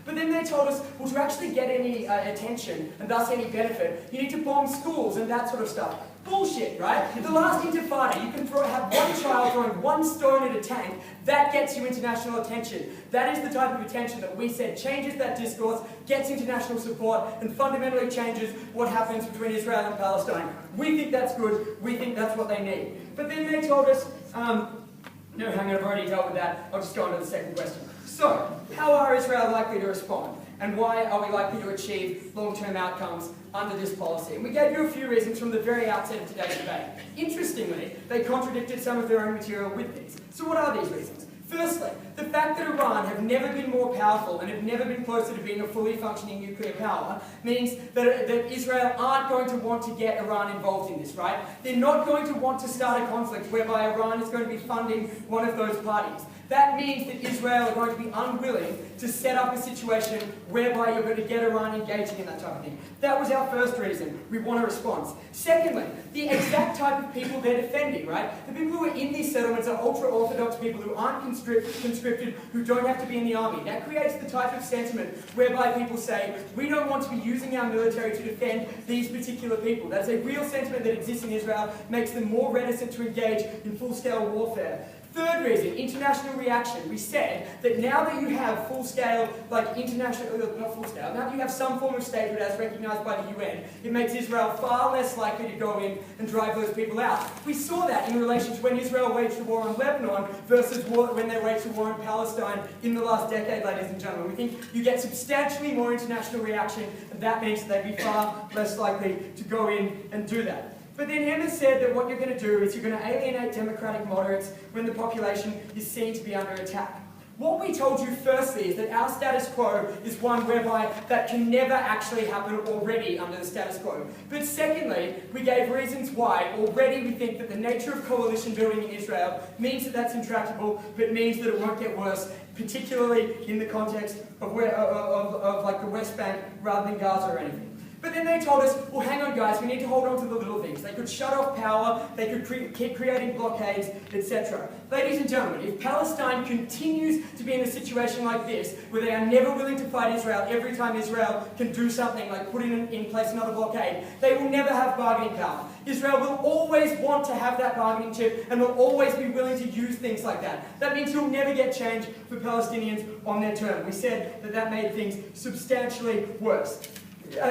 But then they told us, well, to actually get any attention and thus any benefit, you need to bomb schools and that sort of stuff. Bullshit, right? The last intifada, you can have one child throwing one stone at a tank, that gets you international attention. That is the type of attention that we said changes that discourse, gets international support, and fundamentally changes what happens between Israel and Palestine. We think that's good, we think that's what they need. But then they told us, no, hang on, I've already dealt with that. I'll just go on to the second question. So, how are Israel likely to respond? And why are we likely to achieve long-term outcomes under this policy? And we gave you a few reasons from the very outset of today's debate. Interestingly, they contradicted some of their own material with these. So what are these reasons? Firstly, the fact that Iran have never been more powerful and have never been closer to being a fully functioning nuclear power means that Israel aren't going to want to get Iran involved in this, right? They're not going to want to start a conflict whereby Iran is going to be funding one of those parties. That means that Israel are going to be unwilling to set up a situation whereby you're going to get Iran engaging in that type of thing. That was our first reason. We want a response. Secondly, the exact type of people they're defending, right? The people who are in these settlements are ultra-Orthodox people who aren't conscripted, who don't have to be in the army. That creates the type of sentiment whereby people say, we don't want to be using our military to defend these particular people. That's a real sentiment that exists in Israel, makes them more reticent to engage in full-scale warfare. Third reason, international reaction. We said that now that you have full-scale, like international, not full-scale, now that you have some form of statehood as recognised by the UN, it makes Israel far less likely to go in and drive those people out. We saw that in relation to when Israel waged the war on Lebanon versus when they waged the war in Palestine in the last decade, ladies and gentlemen. We think you get substantially more international reaction, and that means that they'd be far less likely to go in and do that. But then Emma said that what you're going to do is you're going to alienate democratic moderates when the population is seen to be under attack. What we told you firstly is that our status quo is one whereby that can never actually happen already under the status quo. But secondly, we gave reasons why already we think that the nature of coalition building in Israel means that that's intractable, but means that it won't get worse, particularly in the context of like the West Bank rather than Gaza or anything. But then they told us, well, hang on guys, we need to hold on to the little things. They could shut off power, they could keep creating blockades, etc. Ladies and gentlemen, if Palestine continues to be in a situation like this, where they are never willing to fight Israel every time Israel can do something like put in place another blockade, they will never have bargaining power. Israel will always want to have that bargaining chip and will always be willing to use things like that. That means you'll never get change for Palestinians on their term. We said that that made things substantially worse.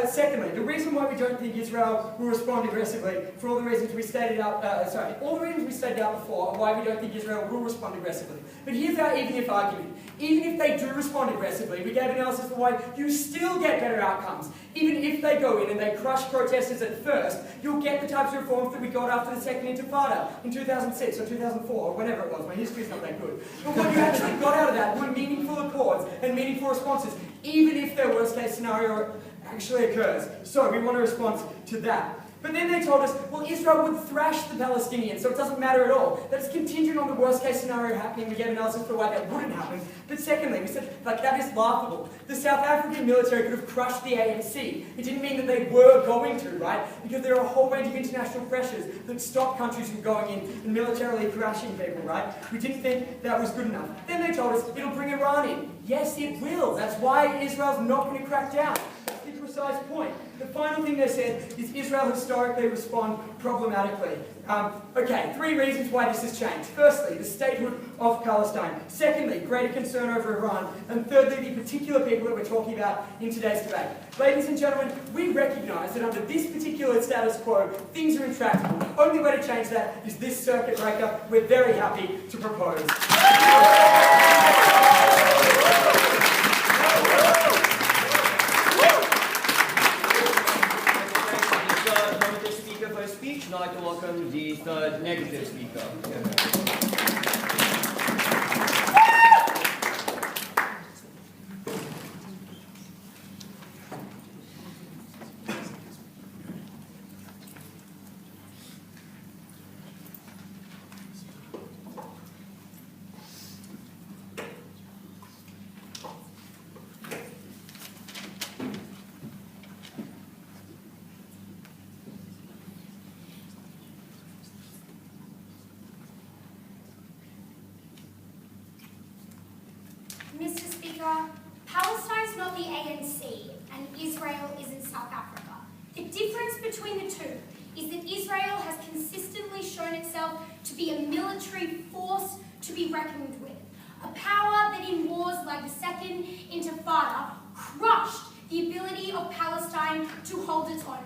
Secondly, the reason why we don't think Israel will respond aggressively, for all the reasons we stated out, before, why we don't think Israel will respond aggressively. But here's our even-if argument. Even if they do respond aggressively, we gave analysis for why you still get better outcomes. Even if they go in and they crush protesters at first, you'll get the types of reforms that we got after the Second Intifada in 2006 or 2004 or whenever it was. My history's not that good. But what you actually got out of that were meaningful accords and meaningful responses, even if their worst-case scenario actually occurs. So we want a response to that. But then they told us, well, Israel would thrash the Palestinians, so it doesn't matter at all. That's contingent on the worst-case scenario happening. We gave analysis for why that wouldn't happen. But secondly, we said, like, that is laughable. The South African military could have crushed the ANC. It didn't mean that they were going to, right? Because there are a whole range of international pressures that stop countries from going in and militarily crashing people, right? We didn't think that was good enough. Then they told us, it'll bring Iran in. Yes, it will. That's why Israel's not going to crack down. That's the precise point. The final thing they said is Israel historically respond problematically. Okay, 3 reasons why this has changed. Firstly, the statehood of Palestine. Secondly, greater concern over Iran. And thirdly, the particular people that we're talking about in today's debate. Ladies and gentlemen, we recognise that under this particular status quo, things are intractable. The only way to change that is this circuit breaker. We're very happy to propose. Now I'd like to welcome the third negative speaker. Mr. Speaker, Palestine's not the ANC and Israel isn't South Africa. The difference between the two is that Israel has consistently shown itself to be a military force to be reckoned with, a power that in wars like the Second Intifada crushed the ability of Palestine to hold its own.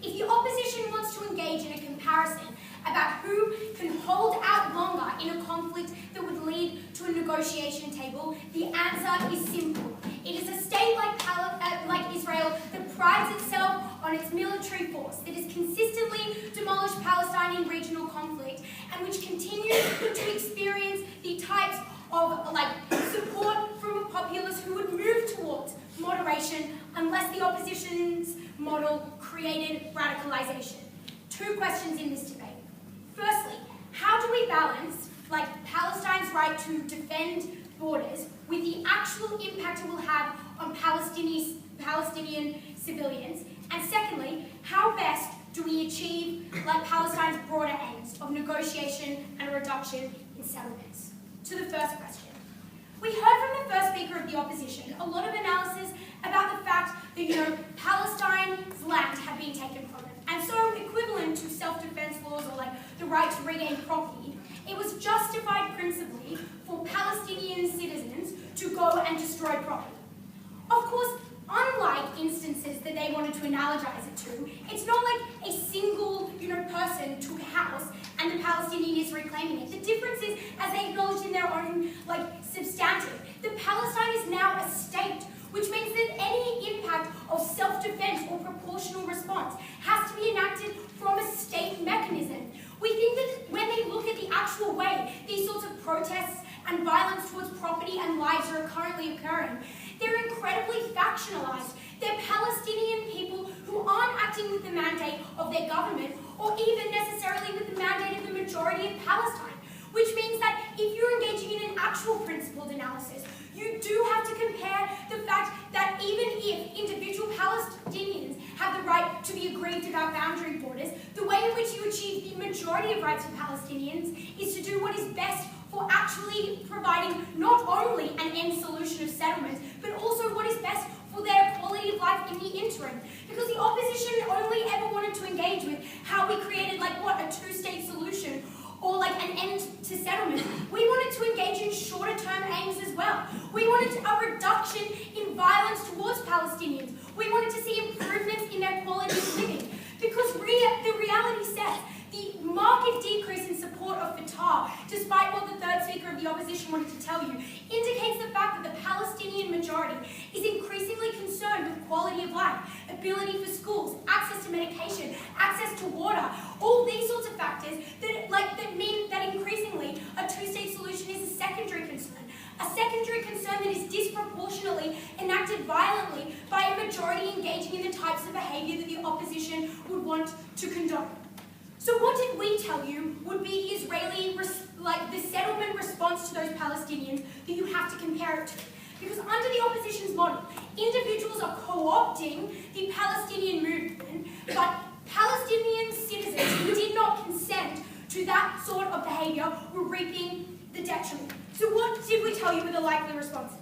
If the opposition wants to engage in a comparison about who can hold out longer in a conflict that would lead to a negotiation table, the answer is simple. It is a state like Israel that prides itself on its military force, that has consistently demolished Palestine in regional conflict, and which continues to experience the types of support from a populace who would move towards moderation unless the opposition's model created radicalization. 2 questions in this debate. Firstly, how do we balance Palestine's right to defend borders with the actual impact it will have on Palestinian civilians? And secondly, how best do we achieve Palestine's broader aims of negotiation and a reduction in settlements? To the first question. We heard from the first speaker of the opposition a lot of analysis about the fact that, Palestine's land had been taken from it. And so, equivalent to self-defense laws or the right to regain property, it was justified principally for Palestinian citizens to go and destroy property. Of course, unlike instances that they wanted to analogize it to, it's not like a single, person took a house and the Palestinian is reclaiming it. The difference is, as they acknowledged in their own, substantive, that Palestine is now a state, which means that any impact of self-defense or proportional response has to be enacted from a state mechanism. We think that when they look at the actual way these sorts of protests and violence towards property and lives are currently occurring, they're incredibly factionalized. They're Palestinian people who aren't acting with the mandate of their government or even necessarily with the mandate of the majority of Palestine, which means that if you're engaging in an actual principled analysis, you do have to compare the fact that even if individual Palestinians have the right to be aggrieved about boundary borders, the way in which you achieve the majority of rights of Palestinians is to do what is best for actually providing not only an end solution of settlement, but also what is best for their quality of life in the interim. Because the opposition only ever wanted to engage with how we created, a 2-state solution or an end to settlement. We wanted to engage in shorter-term aims as well. We wanted a reduction in violence towards Palestinians. We wanted to see improvements in their quality of living. Because the reality says the marked decrease in support of Fatah, despite what the third speaker of the opposition wanted to tell you, indicates the fact that the Palestinian majority is increasingly concerned with quality of life, ability for schools, access to medication, access to water, all these sorts of factors that mean that increasingly a 2-state solution is a secondary concern. A secondary concern that is disproportionately enacted violently by a majority engaging in the types of behaviour that the opposition would want to condone. So what did we tell you would be the Israeli, the settlement response to those Palestinians that you have to compare it to? Because under the opposition's model, individuals are co-opting the Palestinian movement, but Palestinian citizens who did not consent to that sort of behaviour were reaping the detriment. So what did we tell you were the likely responses?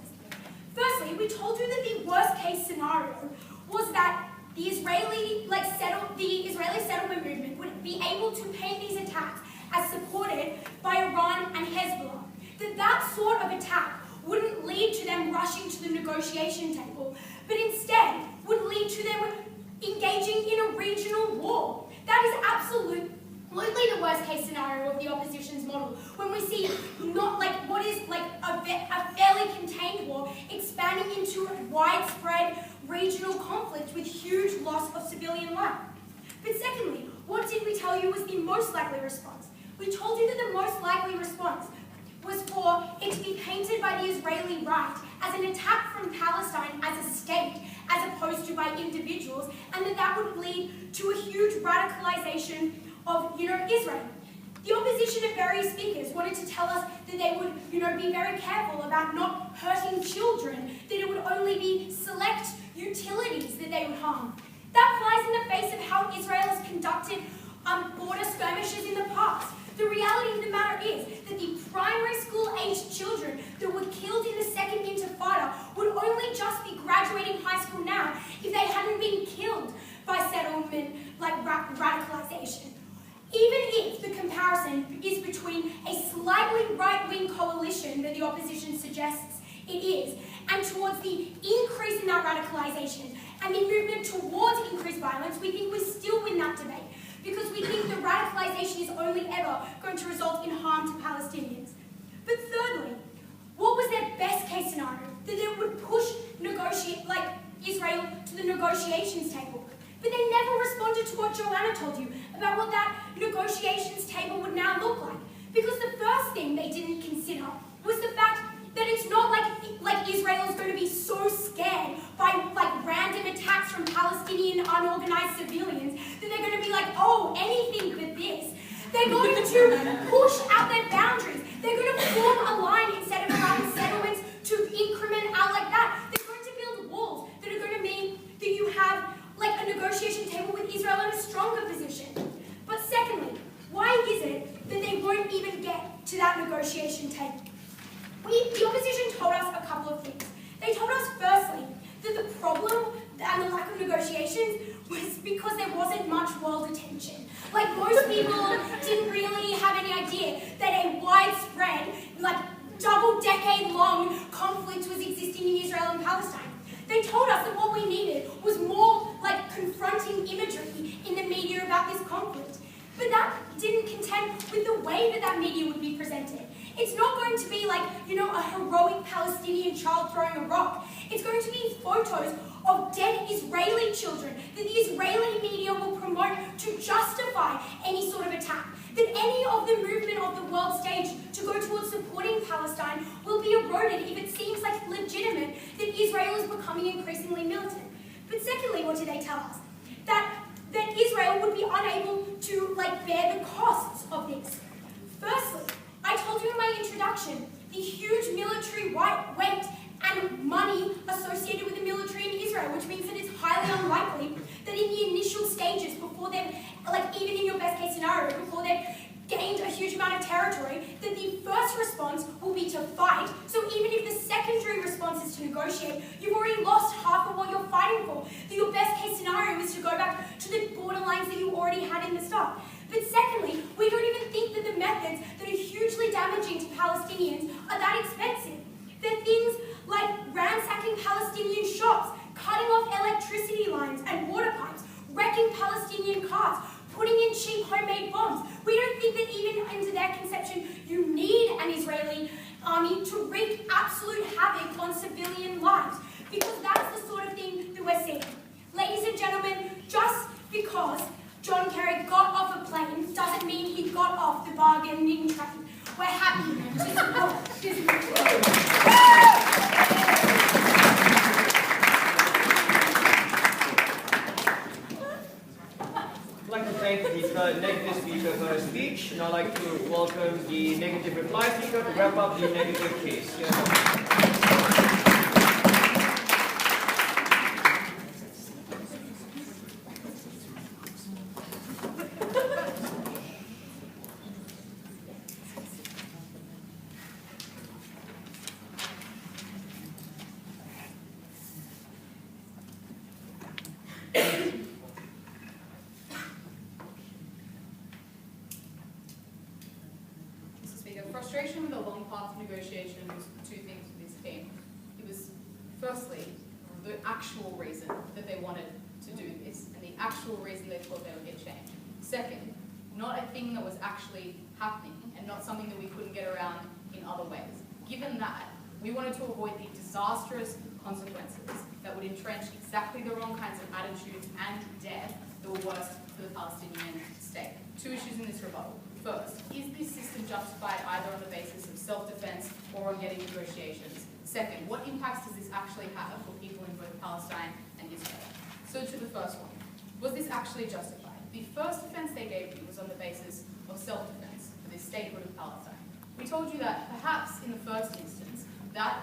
Firstly, we told you that the worst case scenario was that the Israeli settlement movement would be able to paint these attacks as supported by Iran and Hezbollah. That sort of attack wouldn't lead to them rushing to the negotiation table, but instead would lead to them engaging in a regional war. That is absolutely the worst case scenario of the opposition's model, when we see not like what is like a fairly contained war expanding into a widespread regional conflict with huge loss of civilian life. But secondly, what did we tell you was the most likely response? We told you that the most likely response was for it to be painted by the Israeli right as an attack from Palestine as a state, as opposed to by individuals, and that would lead to a huge radicalization of, Israel. The opposition at various speakers wanted to tell us that they would, be very careful about not hurting children, that it would only be select utilities that they would harm. That flies in the face of how Israel has conducted border skirmishes in the past. The reality of the matter is that the primary school-aged children that were killed in the Second Intifada would only just be graduating high school now if they hadn't been killed by settlement like radicalization. Even if the comparison is between a slightly right-wing coalition that the opposition suggests it is, and towards the increase in that radicalization and the movement towards increased violence, we think we still win that debate, because we think that radicalization is only ever going to result in harm to Palestinians. But thirdly, what was their best case scenario? That they would push Israel to the negotiations table. But they never responded to what Joanna told you about what that negotiations table would now look like. Because the first thing they didn't consider was the fact that it's not like Israel is going to be so scared by random attacks from Palestinian unorganized civilians that they're going to be like, oh, anything but this. They're going to push out their boundaries. They're going to form a line instead of allowing settlements to increment out like that. They're going to build walls that are going to mean that you have a negotiation table with Israel in a stronger position. But secondly, why is it that they won't even get to that negotiation table? The opposition told us a couple of things. They told us, firstly, that the problem and the lack of negotiations was because there wasn't much world attention. Most people didn't really have any idea that a widespread, double-decade-long conflict was existing in Israel and Palestine. They told us that what we needed was more confronting imagery in the media about this conflict. But that didn't contend with the way that media would be presented. It's not going to be a heroic Palestinian child throwing a rock. It's going to be photos of dead Israeli children that the Israeli media will promote to justify any sort of attack. That any of the movement of the world stage to go towards supporting Palestine will be eroded if it seems legitimate that Israel is becoming increasingly militant. But secondly, what did they tell us? That Israel would be unable to bear the costs of this. Firstly, I told you in my introduction, the huge military weight and money associated with the military in Israel, which means that it's highly unlikely that in the initial stages, before they've, even in your best case scenario, before they've gained a huge amount of territory, that the first response will be to fight. So even if the secondary response is to negotiate, you've already lost half of what you're fighting for. That your best case scenario is to go back to the borderlines that you already had in the start. But secondly, we don't even think that the methods that are hugely damaging to Palestinians are that expensive. They're things like ransacking Palestinian shops, cutting off electricity lines and water pipes, wrecking Palestinian cars, putting in cheap homemade bombs. We don't think that even into their conception you need an Israeli army to wreak absolute havoc on civilian lives, because that's the sort of thing that we're seeing. Ladies and gentlemen, just because John Kerry got off a plane doesn't mean he got off the bargaining train. We're happy to support this movement. I'd like to thank the negative speaker for her speech, and I'd like to welcome the negative reply speaker to wrap up the negative case. frustration with the long path of negotiation was two things with this team. It was, firstly, the actual reason that they wanted to do this, and the actual reason they thought they would get change. Second, not a thing that was actually happening, and not something that we couldn't get around in other ways. Given that, we wanted to avoid the disastrous consequences that would entrench exactly the wrong kinds of attitudes and death that were worse for the Palestinian state. Two issues in this rebuttal. First, is this system justified either on the basis of self-defense or on getting negotiations? Second, what impacts does this actually have for people in both Palestine and Israel? So to the first one, was this actually justified? The first defense they gave you was on the basis of self-defense for the statehood of Palestine. We told you that perhaps in the first instance, that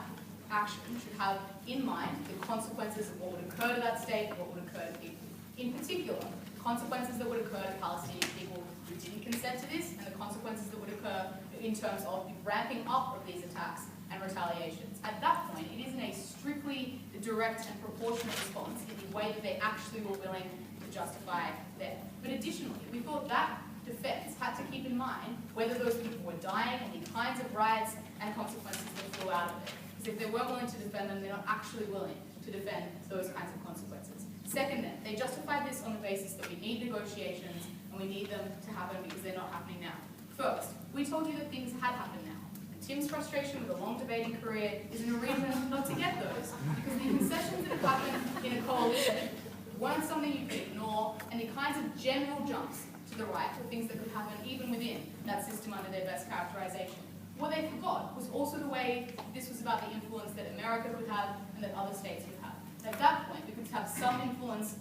action should have in mind the consequences of what would occur to that state and what would occur to people. In particular, consequences that would occur to Palestinian people who didn't consent to this, and the consequences that would occur in terms of the ramping up of these attacks and retaliations. At that point, it isn't a strictly direct and proportionate response in the way that they actually were willing to justify there. But additionally, we thought that defense had to keep in mind whether those people were dying and the kinds of riots and consequences that flew out of it. Because if they weren't willing to defend them, they're not actually willing to defend those kinds of consequences. Second then, they justified this on the basis that we need negotiations and we need them to happen because they're not happening now. First, we told you that things had happened now. And Tim's frustration with a long debating career isn't a reason not to get those, because the concessions that have happened in a coalition weren't something you could ignore, and the kinds of general jumps to the right were things that could happen even within that system under their best characterization. What they forgot was also the way this was about the influence that America could have and that other states could have. At that point, we could have some influence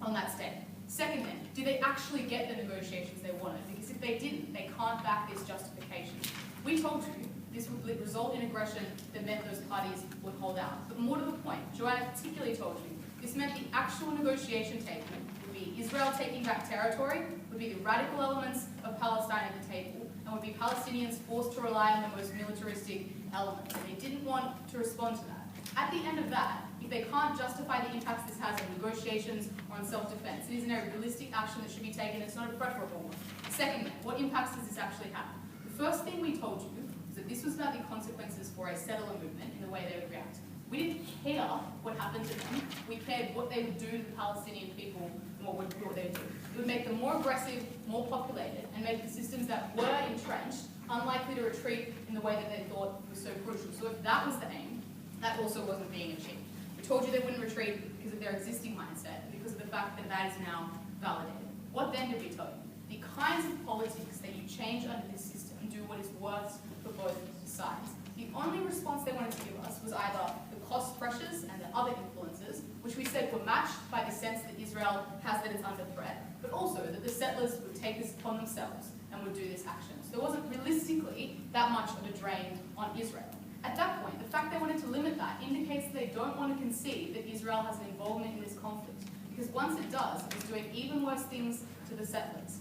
on that state. Second then, do they actually get the negotiations they wanted? Because if they didn't, they can't back this justification. We told you this would result in aggression that meant those parties would hold out. But more to the point, Joanna particularly told you, this meant the actual negotiation table would be Israel taking back territory, would be the radical elements of Palestine at the table, and would be Palestinians forced to rely on the most militaristic elements. And they didn't want to respond to that. At the end of that, if they can't justify the impacts this has on negotiations or on self-defense, it isn't a realistic action that should be taken, it's not a preferable one. Second, what impacts does this actually have? The first thing we told you was that this was about the consequences for a settler movement in the way they would react. We didn't care what happened to them, we cared what they would do to the Palestinian people and what they would do. It would make them more aggressive, more populated, and make the systems that were entrenched unlikely to retreat in the way that they thought was so crucial. So if that was the aim, that also wasn't being achieved. We told you they wouldn't retreat because of their existing mindset, and because of the fact that that is now validated. What then did we tell you? The kinds of politics that you change under this system do what is worst for both sides. The only response they wanted to give us was either the cost pressures and the other influences, which we said were matched by the sense that Israel has that it's under threat, but also that the settlers would take this upon themselves and would do this action. So there wasn't realistically that much of a drain on Israel. At that point, the fact they wanted to limit that indicates that they don't want to concede that Israel has an involvement in this conflict, because once it does, it's doing even worse things to the settlers.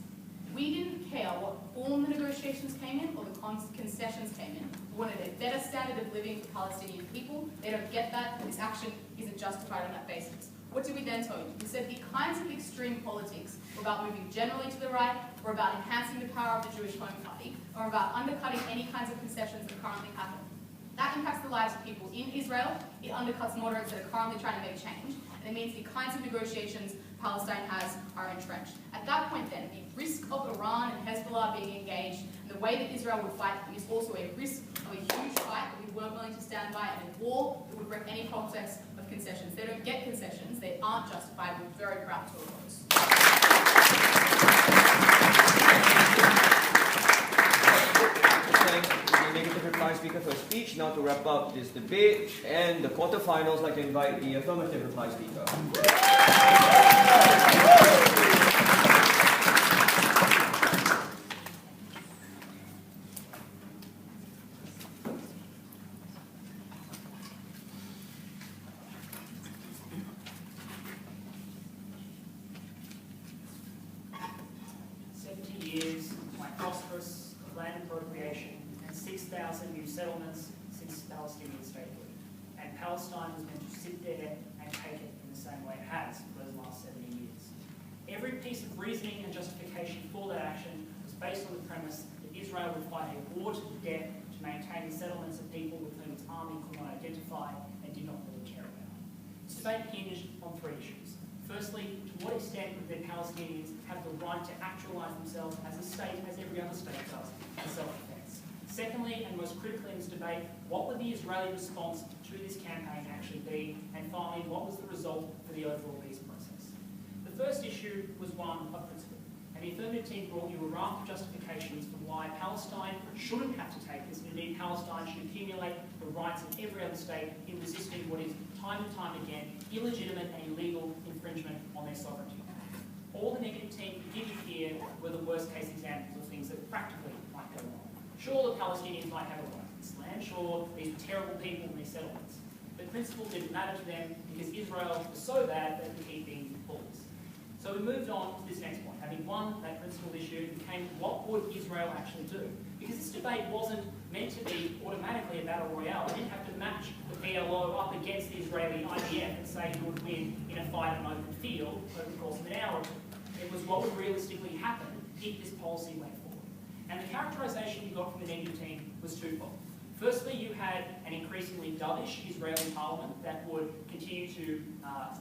We didn't care what form the negotiations came in or the concessions came in. We wanted a better standard of living for Palestinian people. They don't get that. This action isn't justified on that basis. What did we then tell you? We said the kinds of extreme politics were about moving generally to the right, or about enhancing the power of the Jewish Home Party, or about undercutting any kinds of concessions that currently happen. That impacts the lives of people in Israel. It undercuts moderates that are currently trying to make change. And it means the kinds of negotiations Palestine has are entrenched. At that point then, the risk of Iran and Hezbollah being engaged and the way that Israel would fight them is also a risk of a huge fight that we weren't willing to stand by, and a war that would wreck any process of concessions. They don't get concessions. They aren't justified. We're very proud to oppose. The negative reply speaker for speech. Now to wrap up this debate and the quarterfinals, I'd like to invite the affirmative reply speaker. Prosperous land appropriation and 6,000 new settlements since Palestinian statehood. And Palestine was meant to sit there and take it in the same way it has for those last 70 years. Every piece of reasoning and justification for that action was based on the premise that Israel would fight a war to the death to maintain the settlements of people with whom its army could not identify and did not really care about. This debate hinged on three issues. Firstly, to what extent would the Palestinians have the right to actualise themselves as a state, as every other state does, in self-defence? Secondly, and most critically in this debate, what would the Israeli response to this campaign actually be? And finally, what was the result for the overall peace process? The first issue was one of principle, and the affirmative team brought you a raft of justifications for why Palestine shouldn't have to take this, and indeed Palestine should accumulate the rights of every other state in resisting what is, time and time again, illegitimate and illegal infringement on their sovereignty. All the negative team could give you here were the worst case examples of things that practically might go wrong. Sure, the Palestinians might have a right to this land, sure, these were terrible people in these settlements, but principle didn't matter to them because Israel was so bad that it could keep being bullies. So we moved on to this next point. Having won that principal issue, it became what would Israel actually do? Because this debate wasn't meant to be automatically a battle royale. It didn't have to match the PLO up against the Israeli IDF and say who would win in a fight in an open field over the course of an hour or two. It was what would realistically happen if this policy went forward. And the characterisation you got from the negative team was twofold. Firstly, you had an increasingly dovish Israeli parliament that would continue to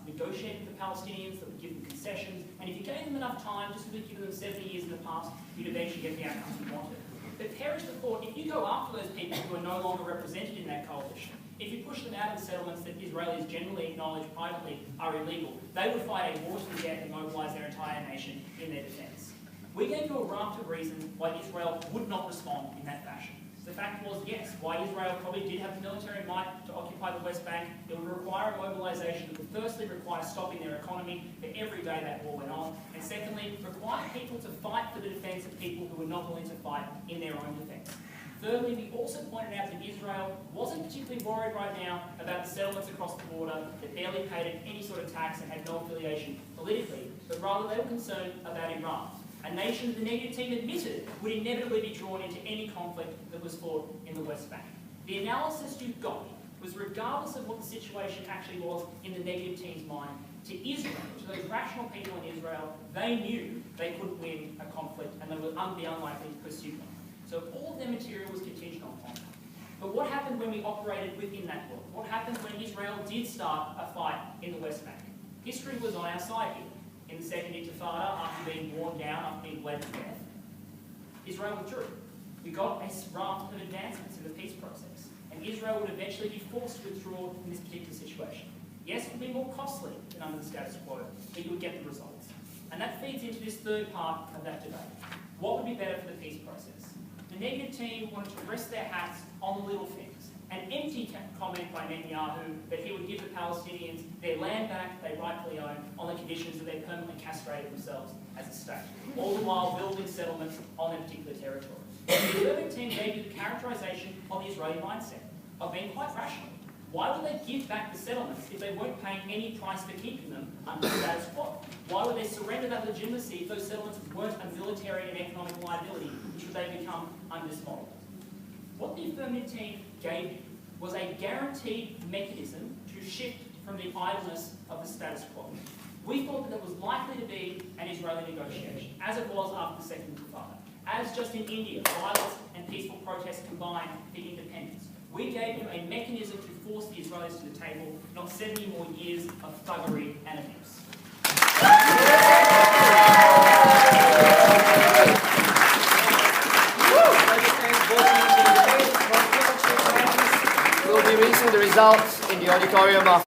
negotiate with the Palestinians, that would give them concessions, and if you gave them enough time, just as we've given them 70 years in the past, you'd eventually get the outcomes you wanted. But perish the thought, if you go after those people who are no longer represented in that coalition, if you push them out of the settlements that Israelis generally acknowledge privately are illegal, they would fight a war to the death and mobilise their entire nation in their defence. We gave you a raft of reasons why Israel would not respond in that fashion. The fact was, yes, while Israel probably did have the military might to occupy the West Bank, it would require a mobilisation that would firstly require stopping their economy for every day that war went on, and secondly, require people to fight for the defence of people who were not willing to fight in their own defence. Thirdly, we also pointed out that Israel wasn't particularly worried right now about the settlements across the border that barely paid any sort of tax and had no affiliation politically, but rather they were concerned about Iran, a nation the negative team admitted would inevitably be drawn into any conflict that was fought in the West Bank. The analysis you got was, regardless of what the situation actually was in the negative team's mind, to Israel, to those rational people in Israel, they knew they couldn't win a conflict and they would be unlikely to pursue one. So all of their material was contingent on that. But what happened when we operated within that world? What happened when Israel did start a fight in the West Bank? History was on our side here. In the Second Intifada, after being worn down, after being bled to death, Israel withdrew. We got a raft of advancements in the peace process, and Israel would eventually be forced to withdraw in this particular situation. Yes, it would be more costly than under the status quo, but you would get the results. And that feeds into this third part of that debate. What would be better for the peace process? The negative team wanted to rest their hats on the little things. An empty comment by Netanyahu that he would give the Palestinians their land back they rightfully own on the conditions that they permanently castrated themselves as a state, all the while building settlements on their particular territory. The affirmative team gave you the characterisation of the Israeli mindset, of being quite rational. Why would they give back the settlements if they weren't paying any price for keeping them under the status quo? Why would they surrender that legitimacy if those settlements weren't a military and economic liability, which would they become under this model? What the affirmative team gave you was a guaranteed mechanism to shift from the idleness of the status quo. We thought that it was likely to be an Israeli negotiation, as it was after the Second Intifada. As just in India, violence and peaceful protests combined for independence. We gave you a mechanism to force the Israelis to the table, not 70 more years of thuggery and abuse. We'll be releasing the results in the auditorium after.